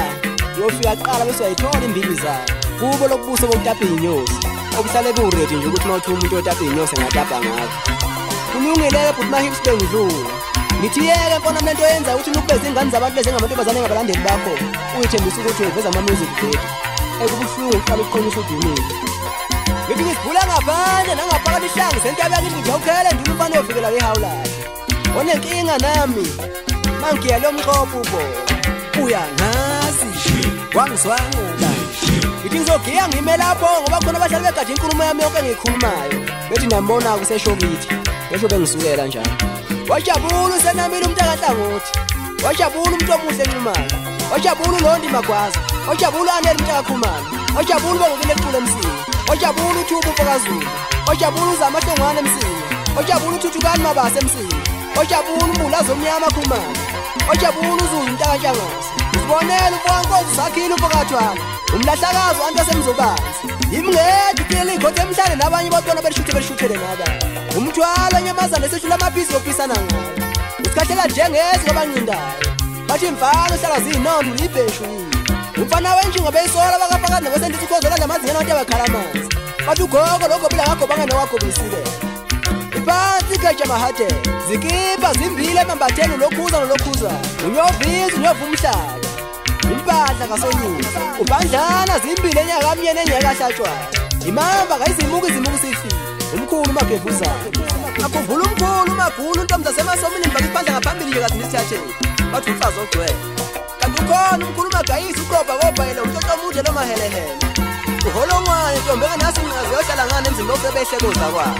uyofika kuqala bese uyayithola imbili zayo kubo lokubuso bokutapha iy'nyosi obuhlale buwuredi nje ukuthi mawuthi umuntu otapha iy'nyosi engatapha ngakho kulungile-ke bhuti Mahisi bengidlula ngithi yeke mfana mle nto yenza ukuthi nukubeza ingane zabantu lezi engamantombazane engabalandeli bakho uyithembisa ukuthi uveza ama-music video kubuhlungu kuqala ukuqonisa udumile ngithi ngizivula ngaphandle nangaphakathi ihlangu sentabeka ithi ngijawukhele ndile umfana ovikela ihawulahle onenkinga nami mangiya lo mqopho ubo uyangazi wangizwanga uba ngithi ngizogiya ngime lapho ngoba khona abahlali begade inkulumo yami yonke engiyikhulumayo bethi nambona kuseshokithi besho bengisukela njalo wajabula usenamile umntakahlangothi wajabula umuntu omuhle enqumayo wajabula uLondi Magwaza wajabula uAneli Mtakakhumalo wajabula ubongokile equle emsini wajabula uThubu Mfokazulu wajabula uZamahlongwane emsini wajabula uThuthukani Mabasa emsini wajabula uMbulazo Omnyama Khumalo wajabula uZulu Mtakatshangase usibonela umfokankosi usakhile umfokathwana umlahlakazi wantu wasemzobanzi imngedi uphila ikhotha emhlane nabanye bantwana belishuthele naba umthwalo nyamazana eseshula amabhisi yokupisana ngayo usikhahlela njengezi kwabancindayo bathi mfana uhlala ziyinondo ulibheshu yini umfana wenjingo beyisola bakaphakathi nabesendithi ukhozola lamazingena wantu abakhala amanzi bathi ugogo logobile ngagobanga nowagobisile iphansi igatsha mahade zikipa zimbili emambatheni ulokhuza nolokhuza unyovizi unyova umhlaba impahla kasonyisa ubandlana zimbili enyaka mye nenyaka ahlatshwayo imamba kayizimuka izimuka sifile umkhulu umagevuzayo akuvula umkhulu umagulu untombi zasemasomini mbaka iphandla ngaphambili nje kazi nisithatheni bathi umfazi ogcwele kanti ukhona umkhulu umagayisi ukobhakobhayela umtoto omude lomahelehele uholongwane ntombi enganasi mnqazi yohlala ngane emzini lokusebehlekuza kwayo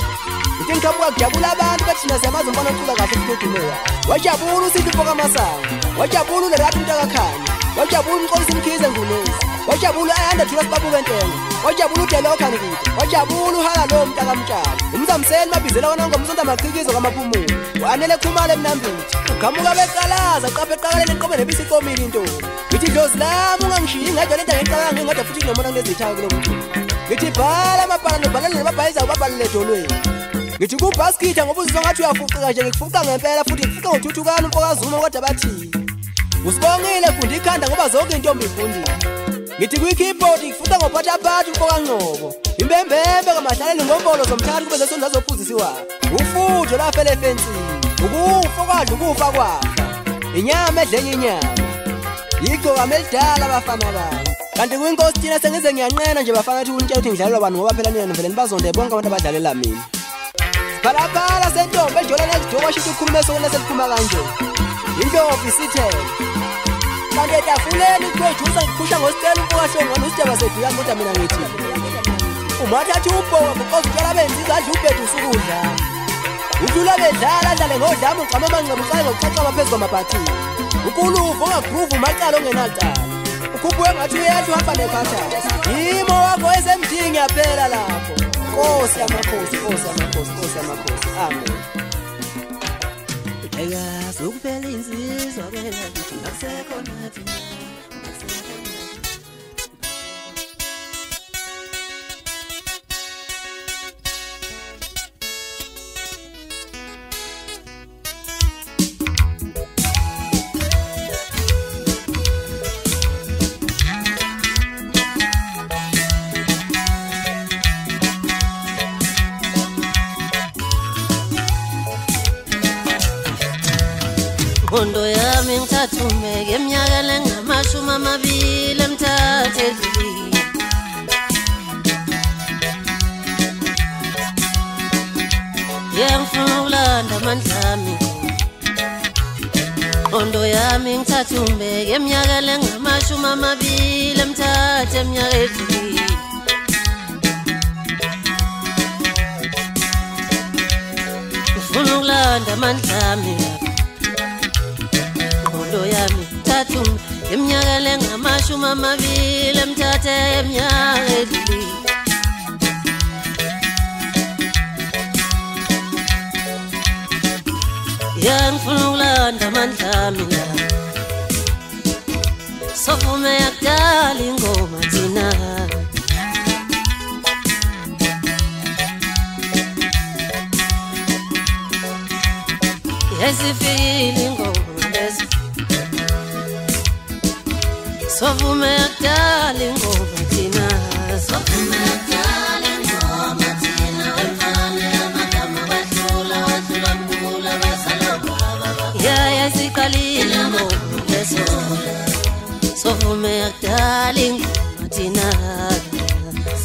ngithi ngikhamuka kujabula abantu bethina siyamazi umfana ocula kahle fududumeya wajabula usithi mfokamasango wajabula uLerato Mtakakhanya wajabula umxolisi Mkhize Ngulezi wajabula ayanda thula sibabuke ntengo wajabula uDeloka Nkito wajabula uhala lo Mtakamtshali umzamseli mabizela kwanonke umsonto amaqikizo kwamaphumulo wanele Khumalo eMnambithi ugamuka beqalaza qaphe eqakaleni enqobe nebisikomile intombi ngithi dlozi lami ungangishiyi ngedwa lento ngicabanga ngingada futhi nginomona kunezithaka kulo muntu ngithi bhala amabhala nobhalele nababhayiza ubabhalele edolweni ngithi kubhaskitha ngoba uzizwa ngathi uyafuqeka nje ngikufuqa ngempela futhi ngifuqa ngothuthukana umfokazuma kodwa bathi usibongile funda ikhanda ngoba zonke intombi ifundile ngithi kwi-keyboard ngifuqa ngophathaphatha umfokaNgcobo imbembembe kamadlaleli ngombolo zomthathu kube lesonto azophuzisiwa ufujo lafele efensini ukufa kwadla ukufa kwafa inyama edlenye inyama igcokama elidala abafana babo kanti kuyinkosi thina sengize ngiyanqena nje bafana ukuthi unitshela ukuthi ngidlalela abantu ngoba phela nina vele nibazonde bonke abantu abadlalela mina phalaphala sentombi ejola nezidoko washo ukuthi ukhulume sokona seliphuma kanje indlovu isithele kanti etafuleni kwejusa ngiphusha ngositela umfokahlongwane usideba sedika kodwa mina ngithi umathatha ubhoka because utshela benziza adla ubhedu usukudla udlula bedlala adlale ngodlama ugcama amanqeba uqale ngokucacaba phezu kwamabhathini ukuluva ongagroove umacala ongenacala kubuye ngathi uyathi uhamba nekhathana yimo wakho esemjingi yaphela lapho Nkosi yamakhosi Nkosi yamakhosi Nkosi yamakhosi amen Eyazi ukuphela insizwa phela akusekho nathi Ngondo yami ngithathume ngeminyaka lengamashumi amabili emthathe edlulile Ngifuna ukulanda amandla ami Ngondo yami ngithathume ngeminyaka lengamashumi amabili emthathe eminyaka edlulile Ngifuna ukulanda amandla ami yami thathu eminyaka lengamashumi amabili emthathe eminyaka edlulile Ngifuna ukulanda amandla ami sovume yakudala ingoma thina Yesifikile ingoma lezi Sovume yakudala ingoma thina Sovume yakudala ingoma thina Wemfane amagama badlula wadlula mkhula basala baba Yaya siqalile ingoma leso Sovume yakudala ingoma thina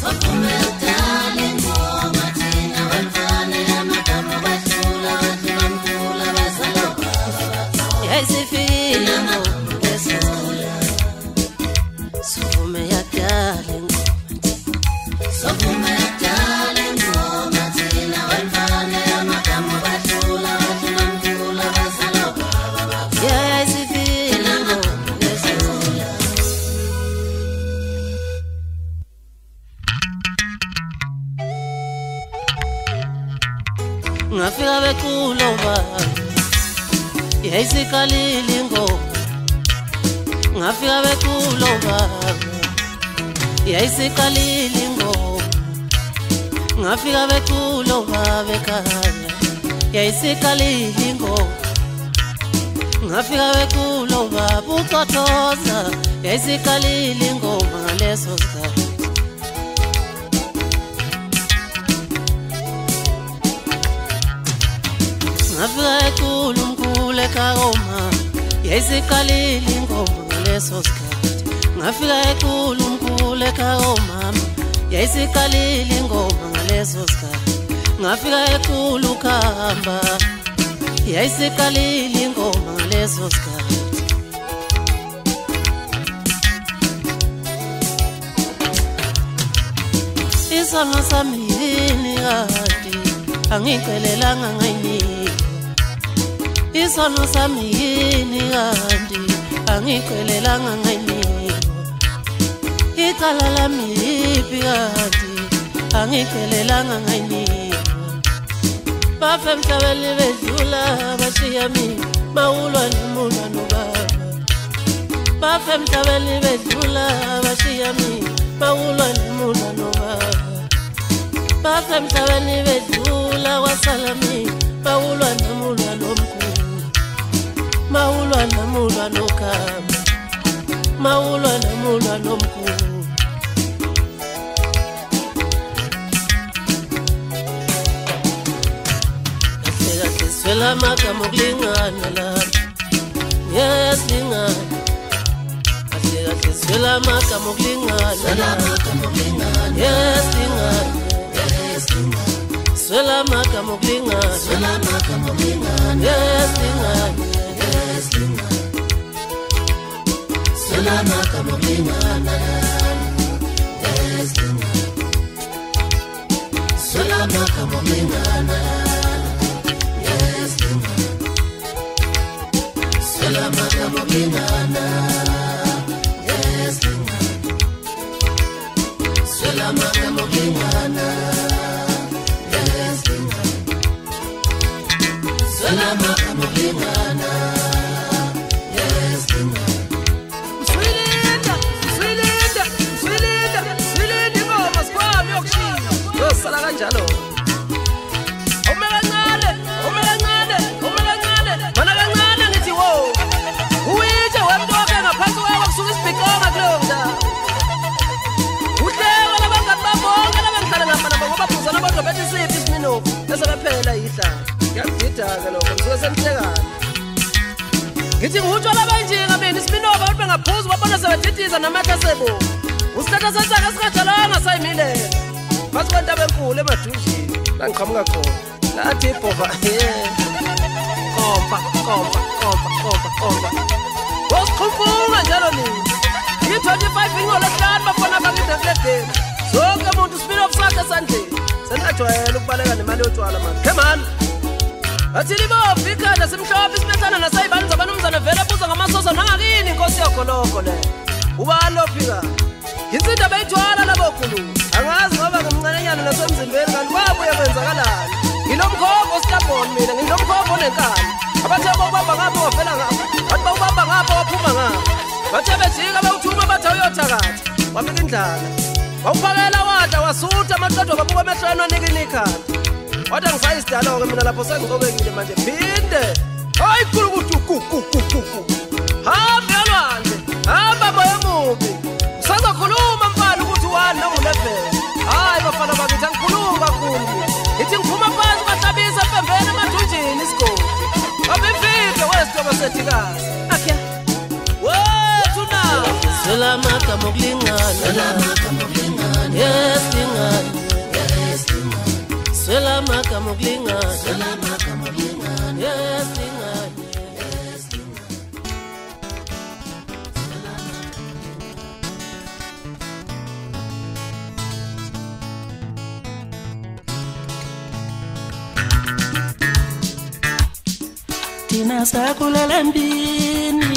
Sovume yakudala ingoma thina Wemfane amagama badlula wadlula mkhula basala baba Yaya sifikile ingoma leso Sovume yakudala ingoma thina wemfane amagama badlula wadlula mkhula basala baba Yeah sifile ingoma lesizula Ngafika bekulo baba Yeah isikalile ingoma Ngafika bekulo baba Yayisikalile ingoma Ngafika bekulo baba ekhaya Yayisikalile ingoma Ngafika bekulo baba uqothoza Yayisikalile ingoma ngaleso sikhathi Ngafika bekulo umkhulu ekhaya Yayisikalile ingoma ngaleso sikhathi Ngafika ekulu umkhulu ekhaya mama Yayisikalile ingoma ngaleso sikhathi Ngafika ekulu khamba Yayisikalile ingoma ngaleso sikhathi Isono sami yini kade angicelelanga ngayinika Isono sami yini kade angicelelanga ngayinika Icala lami lipi kade angicelelanga ngayinika Bafe emhlabeni bedlula bashiya mina bawulwa nomuna nobaba Bafe emhlabeni bedlula bashiya mina bawulwa nomuna nobaba Bafe emhlabeni bedlula wasala mina bawulwa nomulwa nomkhulu Mawulwa nomulwa nokhamba Mawulwa nomulwa nomkhulu Swela magama okulingana la Yes lingana Kahle swela magama okulingana la Yes lingana Swela magama okulingana Yes lingana Swela magama okulingana Yes lingana Swela magama okulingana Swela magama okulingana Yes sala kanjalo umelancane mana kancane ngithi wo uyitshe wemntoke ngaphansi kwakho kusuka isibhikonga kuleyo ndawo uhlelo labangani babonke labengihlala ngapha ngoba phuzana bodwa bethi siphi isiminofu esebephela yihlala ngiyagidaka lokho ngisuke senhlekana ngithi ngutshwala banjinga mina isiminofu abantu bengaphuza babona sebedidisa namatha sebo usithatha sensaka esikhajalanga sayimilela phasi kwentaba enkulu emadunjini la ngiqhamuka khona lathi ibhova kompa wosiqhumfunga njalo nini yi-25 ingolesihlanu bafona bangideflegeni zonke muntu spin-off sakhe esandleni seningajwayela ukubaleka nemali yotshwala mani khemani athi libovu ikhanda simhlophe isibethana nasayibani zabanumzane vele buza ngamasoso nangakini inkosi yogoloko le ubani lophika insinda bayithwala labokhulu angazi ngoba ngimncanenyana nasemzimbeni kanti kwabuye kwenzakalani ngilomkhombo ostabon mina ngilomkhombo onenkani abathe bawubamba ngapho wafela ngapho bathi bawubamba ngapho waphuma ngapho bathe bejika bewuthuma bathi uyothakatha wafika indlala wawuphakela wadla wasutha amaqedwa babuka emehlweni wanika inikhanda wathi angisayisidalo-ke mina lapho sengicobekile manje phinde hayi kulukuthi hambe yolwandle hamba moya mubi usazokhuluma mfana ukuthi wani nangulevela hayi bafana bakithi angikhulumi kakhulu ithi ngiphuma phansi bahlabisa empembeni emathunjini isigodi babemfimbe wesitoko sethikazi akhe wethu na Swela makama ukulingana Yes lingana Swela makama ukulingana Yes lingana Tina sakulele mbini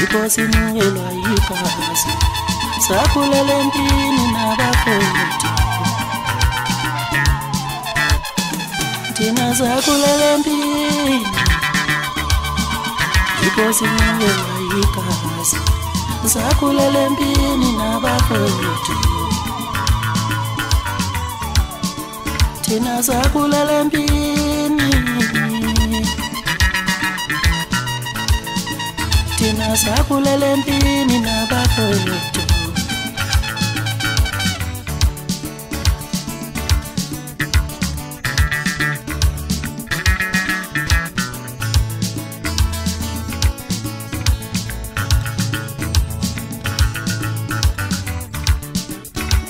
Ikosi ngelwa ipasi Sakulele mbini nabafoti Tina sakulele mbini Ikosi ngelwa ipasi Sakulele mbini nabafoti Tina sakulele mbini Tina sakulele mbini nabafowethu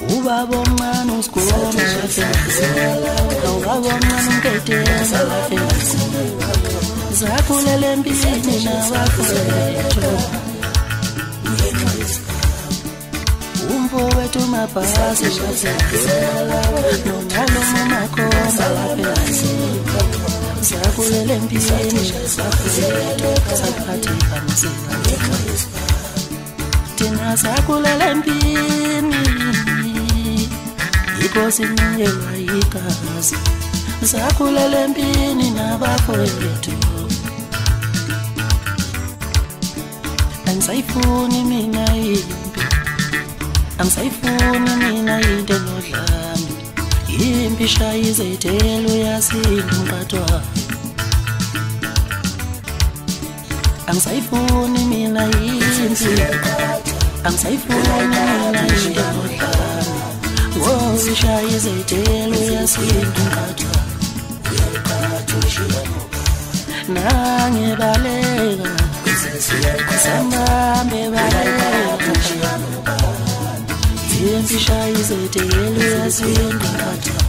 Ubaba omncane usikhona Ubaba omncane umpetela Sakulele mbini nabafowethu Umfowethu mabhasi Nonalo mumakhomba laphelasi Sakulele mbini nabafowethu Saphatheka mzima Tina sakulele mbini Ikosi ngelwa igazi Sakulele mbini nabafowethu Angisayifuni mina impi Angisayifuni mina into enodlame Impi shaya izethelo yasinda umqathwa Angisayifuni mina impi Angisayifuni mina into enodlame Ngoba shaya izethelo yasinda umqathwa Nangebaleka Sambe baleka Impi shaya izethelo yasinda umqathwa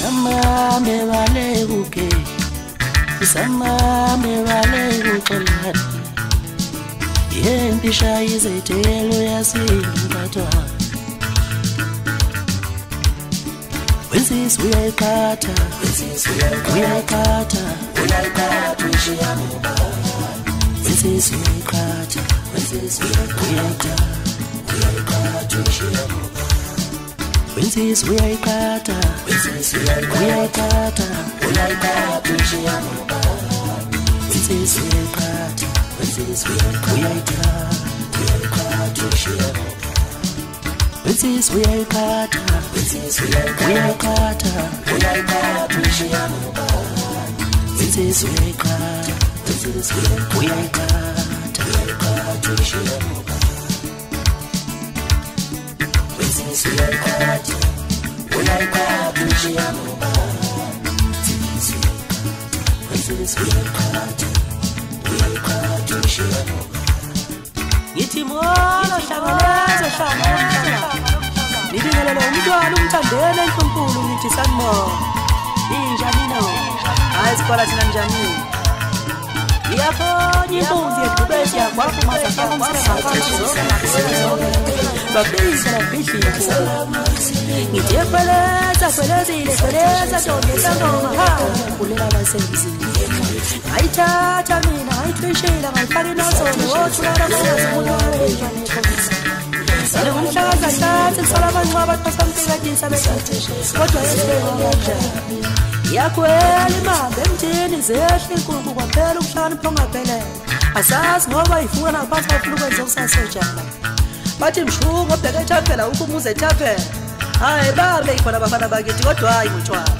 Sambe balekuke Sambe balekuxelana Impi shaya izethelo yasinda umqathwa Wensis uyayikhatha uyayikhatha uyayikhatha Wensis uyayikhatha uyayikhatha Wensis uyayikhatha uyayikhatha Wensis uyayikhatha uyayikhatha Wensis uyayikhatha uyayikhatha Wensis uyayikhatha Ngithi mola hlanganeza Nibingelele umntwana umthandele enkulunkulu ngithi sanibona. Injani no? Hayi sikhola thina njani? Iyaphonya impunzi yedubesi yakwakho masasaqomsela Babisa bishisa Ngithi kweleza tonke sangoma kulela basemzini Ayithatha mina ayithwishela ngayifaka nosolo othulala ngazibulala Sale ngumhlaka kahle sala abancwaba basamtekadisa besathi kodwa yesebona yakwela imambe emthini zehle inkukhu kwaphela ukuhlakanipha ongaphelele asazi ngoba ifuna naphansi bafuna ukwenza okusasejana bathi mshungu obheke ethaphela ukumuze ethaphela hayi babe ikhona abafana bakithi kodwa hayi ngotshwala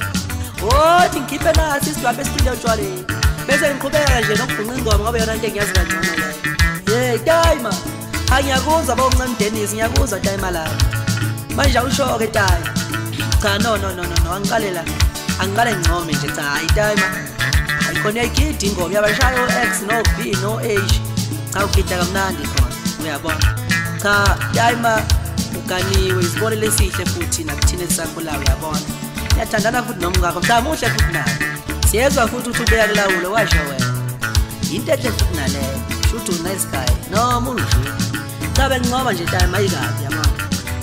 othi ngikhiphe nasi isidwapha esiphinda utshwaleni bese ngiqhubeka nje nokubhunqa ingoma ngoba yona into engiyazi kangcono leyo tayima Angiyakuza bomncane Dennis ngiyakuza time la manje awushoke time cha no angiqale ngcome nje cha hayi time ayikhona igidi ingoma yabashayo X no B no H cha ugida kamnandi khona uyabona cha time uganiwe isibone lesihle futhi nakuthina esisakhula uyabona uyathandana futhi nomngakho cha muhle futhi naye siyezwa futhi uthi ubeka kulawulo washo wena into enhle futhi naleyo shoot nice guy no munje Sabe ngcoba nje time ayikabi yama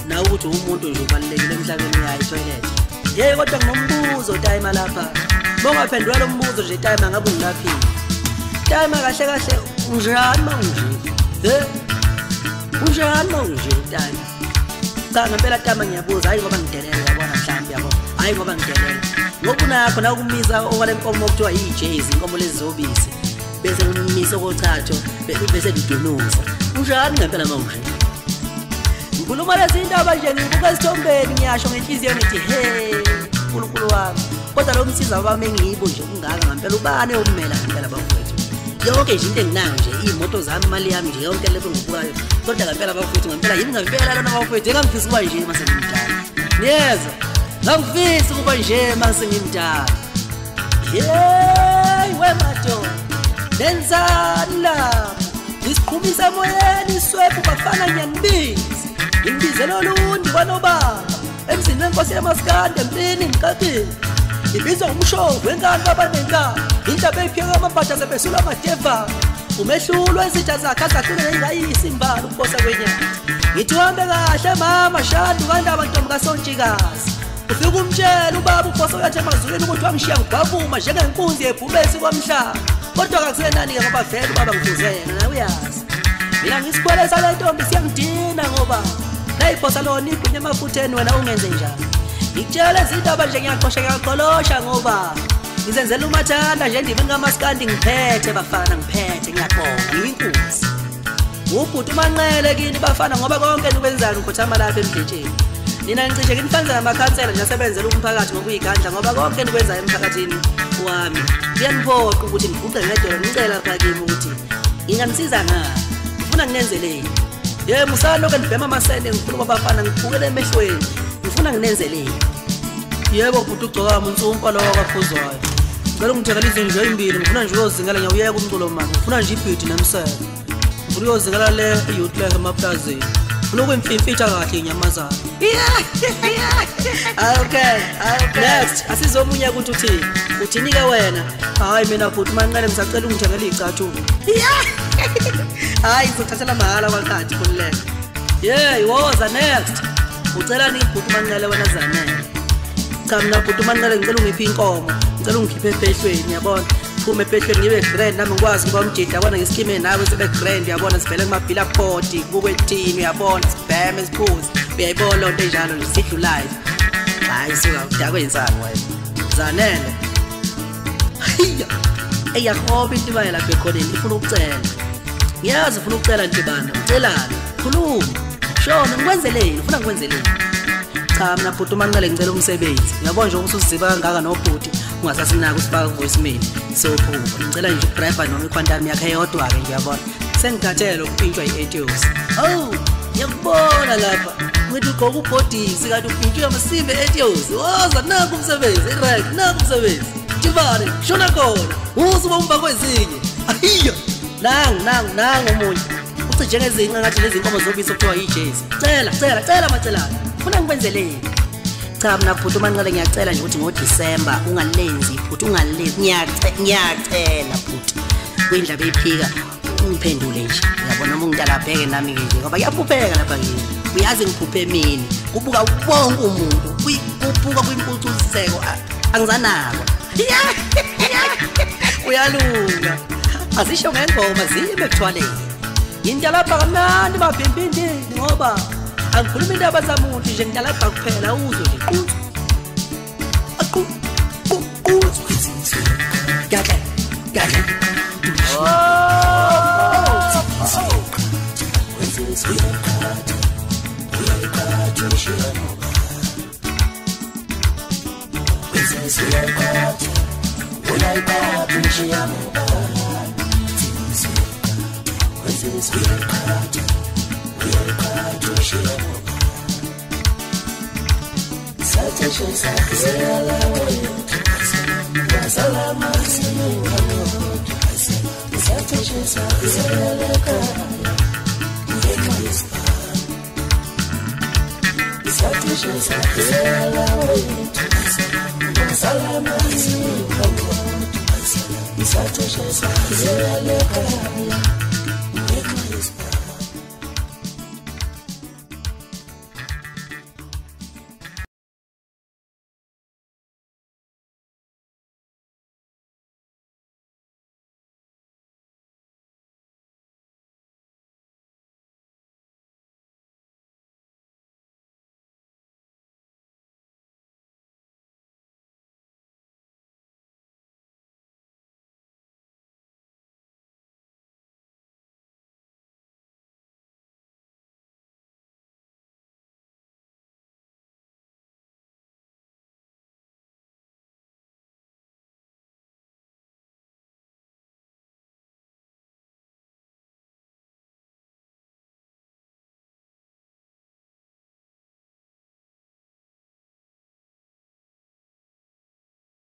na ukuthi umuntu nje ubalekile emhlabeni uyayi toilet kodwa nginombuzo time lapha bongaphendula lo mbuzo nje time ngabe ungilaphi time kahle unjani manje unjani manje time cha ngempela time ngiyabuza hayi ngoba ngidelela yabona mhlambi yabo hayi ngoba ngidelela ngoba nakho na ukumisa okwale nkomo okuthiwa yiJays inkomo lezobisi bese umisa okothatho bese lidunuza Unjani ngempela manje Ngikhuluma lezi indaba nje ngibuka isithombeni ngiyasho ngenhliziyo ngithi uNkulunkulu wami kodwa lo msiza wami engiyibo nje kungaka ngempela ubane okumela ngempela bafowethu yonke nje into enginayo nje imoto zami imali yami nje yonke leyo ngibukayo kodwa ngempela bafowethu ngempela yini ngempela lona bafowethu ngangifisa kuba nje mase ngimdala niyeza ngangifisa kuba nje mase ngimdala wemato denzani la Isiqhumisa moyeni iswephu bafana ngiyanibisi Ngibizelo lundi kwanobaba Emzini wenkosi yamaskande empini ngikabili Ibizwa umshovu wengane kabanenkani Indaba eyiphiyeka amabhada sebesula amadeva Umehlulo izitha zakhe azahlule ngayisi imbala ukubosa kwenyanga Ngithi uhambe kahle mama shandu kandaba ntombi kasontshikazi Ufika umtshela ubaba ubosa uyathi emazulwini ukuthi wangishiya ngibavuma njengenkunzi yebhubesi kwamhlaba Kodwa kakusenani-ke ngoba vele ubaba ngifuze yena na uyazi Mina ngisikwele sale ntombi siyangidina ngoba Nayiphosa lona igwinya emafutheni wena ungenze njani Ngikutshela izindaba nje ngiyaqolosha ngoba Ngizenzela umathanda nje ndibini ngamaskandi ngiphethe bafana ngiphethe ngiyabonga ngiyinkunzi Ubhuti umanqele kini bafana ngoba konke nikwenzani ngikhothama lapha emdletsheni Nina ngicishe nginifanele amakhansela nje asebenzela umphakathi ngokuyigandla ngoba konke nikwenzayo emphakathini wami Kuyaniphoqa ukuthi ngiguqe ngedolo ngicela lapha kimi ukuthi ingamsiza ngani ngifuna nginenzeleni musalo ke ndibhema amasende ngifuna abafana ngibukele emehlweni ngifuna nginenzeleni yebo bhuti ugcoka unsumpa lo kakhuzwayo ngicela ungithelelise nje ezimbili ngifuna nje uyozingela ngiyawuyeka umculo manje ngifuna nje ibhidi nemsele ngifuna uyozingela le youth like emaplazini ngifuna ukwimfimfitha kahle inyamazana okay next asizomunye ukuthi uthini-ke wena hayi mina futhi manqele ngisacela ungithengele iy'cathulo hayi ngizothathela mahala kwakhathi kululeka woza next ucela nibhuti manqele wena zanele cha mina bhuti umanqale ngicela ungiphi inkomo ngicela ungikhiphe ephehlweni yabona phume ephehlweni ngibe grand nami ngikwazi ngoba umjida yabona ngesikime nawe sibe grand yabona sivele kumabhila port kubukwe ethini uyabona sibheme siphuze uyayibona lonto enjalo nje sidlulayo hayi suka udakwenzani wena zanele hiya eyakhoba into baye lapha ekhoneni ifuna ukucela ngiyazi ufuna ukucela ntibana ucelana khuluma shona ngikwenzeleni ufuna ngikwenzeleni cha mina bhuti umanqale ngicela umsebenzi uyabona nje ukuthi usiziba kangaka nobhuti ungasasinaka usifaka ku-voice mail sophuma ngicela nje udriver noma ikhwantami yakhe eyodwa-ke nje uyabona sengithathele ukupintshwa i-etios awu ngiyakubona lapha ngithi ugqoka ubhodisi kanti upintshwe amasimbe e-etios woza nakho umsebenzi irek nakho umsebenzi tibane shona khona usuba umba kwezinye ahiya nangu omunye uthi njengezinqa ngathi lezi nkomo zobisi okuthiwa yijezi cela macelana ufuna ngikwenzeleni cha mina bhuti umanqale ngiyacela nje ukuthi ngoDisemba ungalenzi bhuti ungalenzi ngiyacela bhuti kwindaba ephika ungiphendule nje uyabona uma ungitalabheke nami nje ngoba kuyaphupheka lapha ngini uyazi ngiphuphe mina kubuka wonke umuntu kubuka kwimpucuziseko angizanako uyalunga azisho ngengoma zibe kuthwaleni yintalapha kamnandi babhimbindini ngoba angikhuluma indaba zamuntu nje ngitalapha kuphela uzwe nje gadle Salama,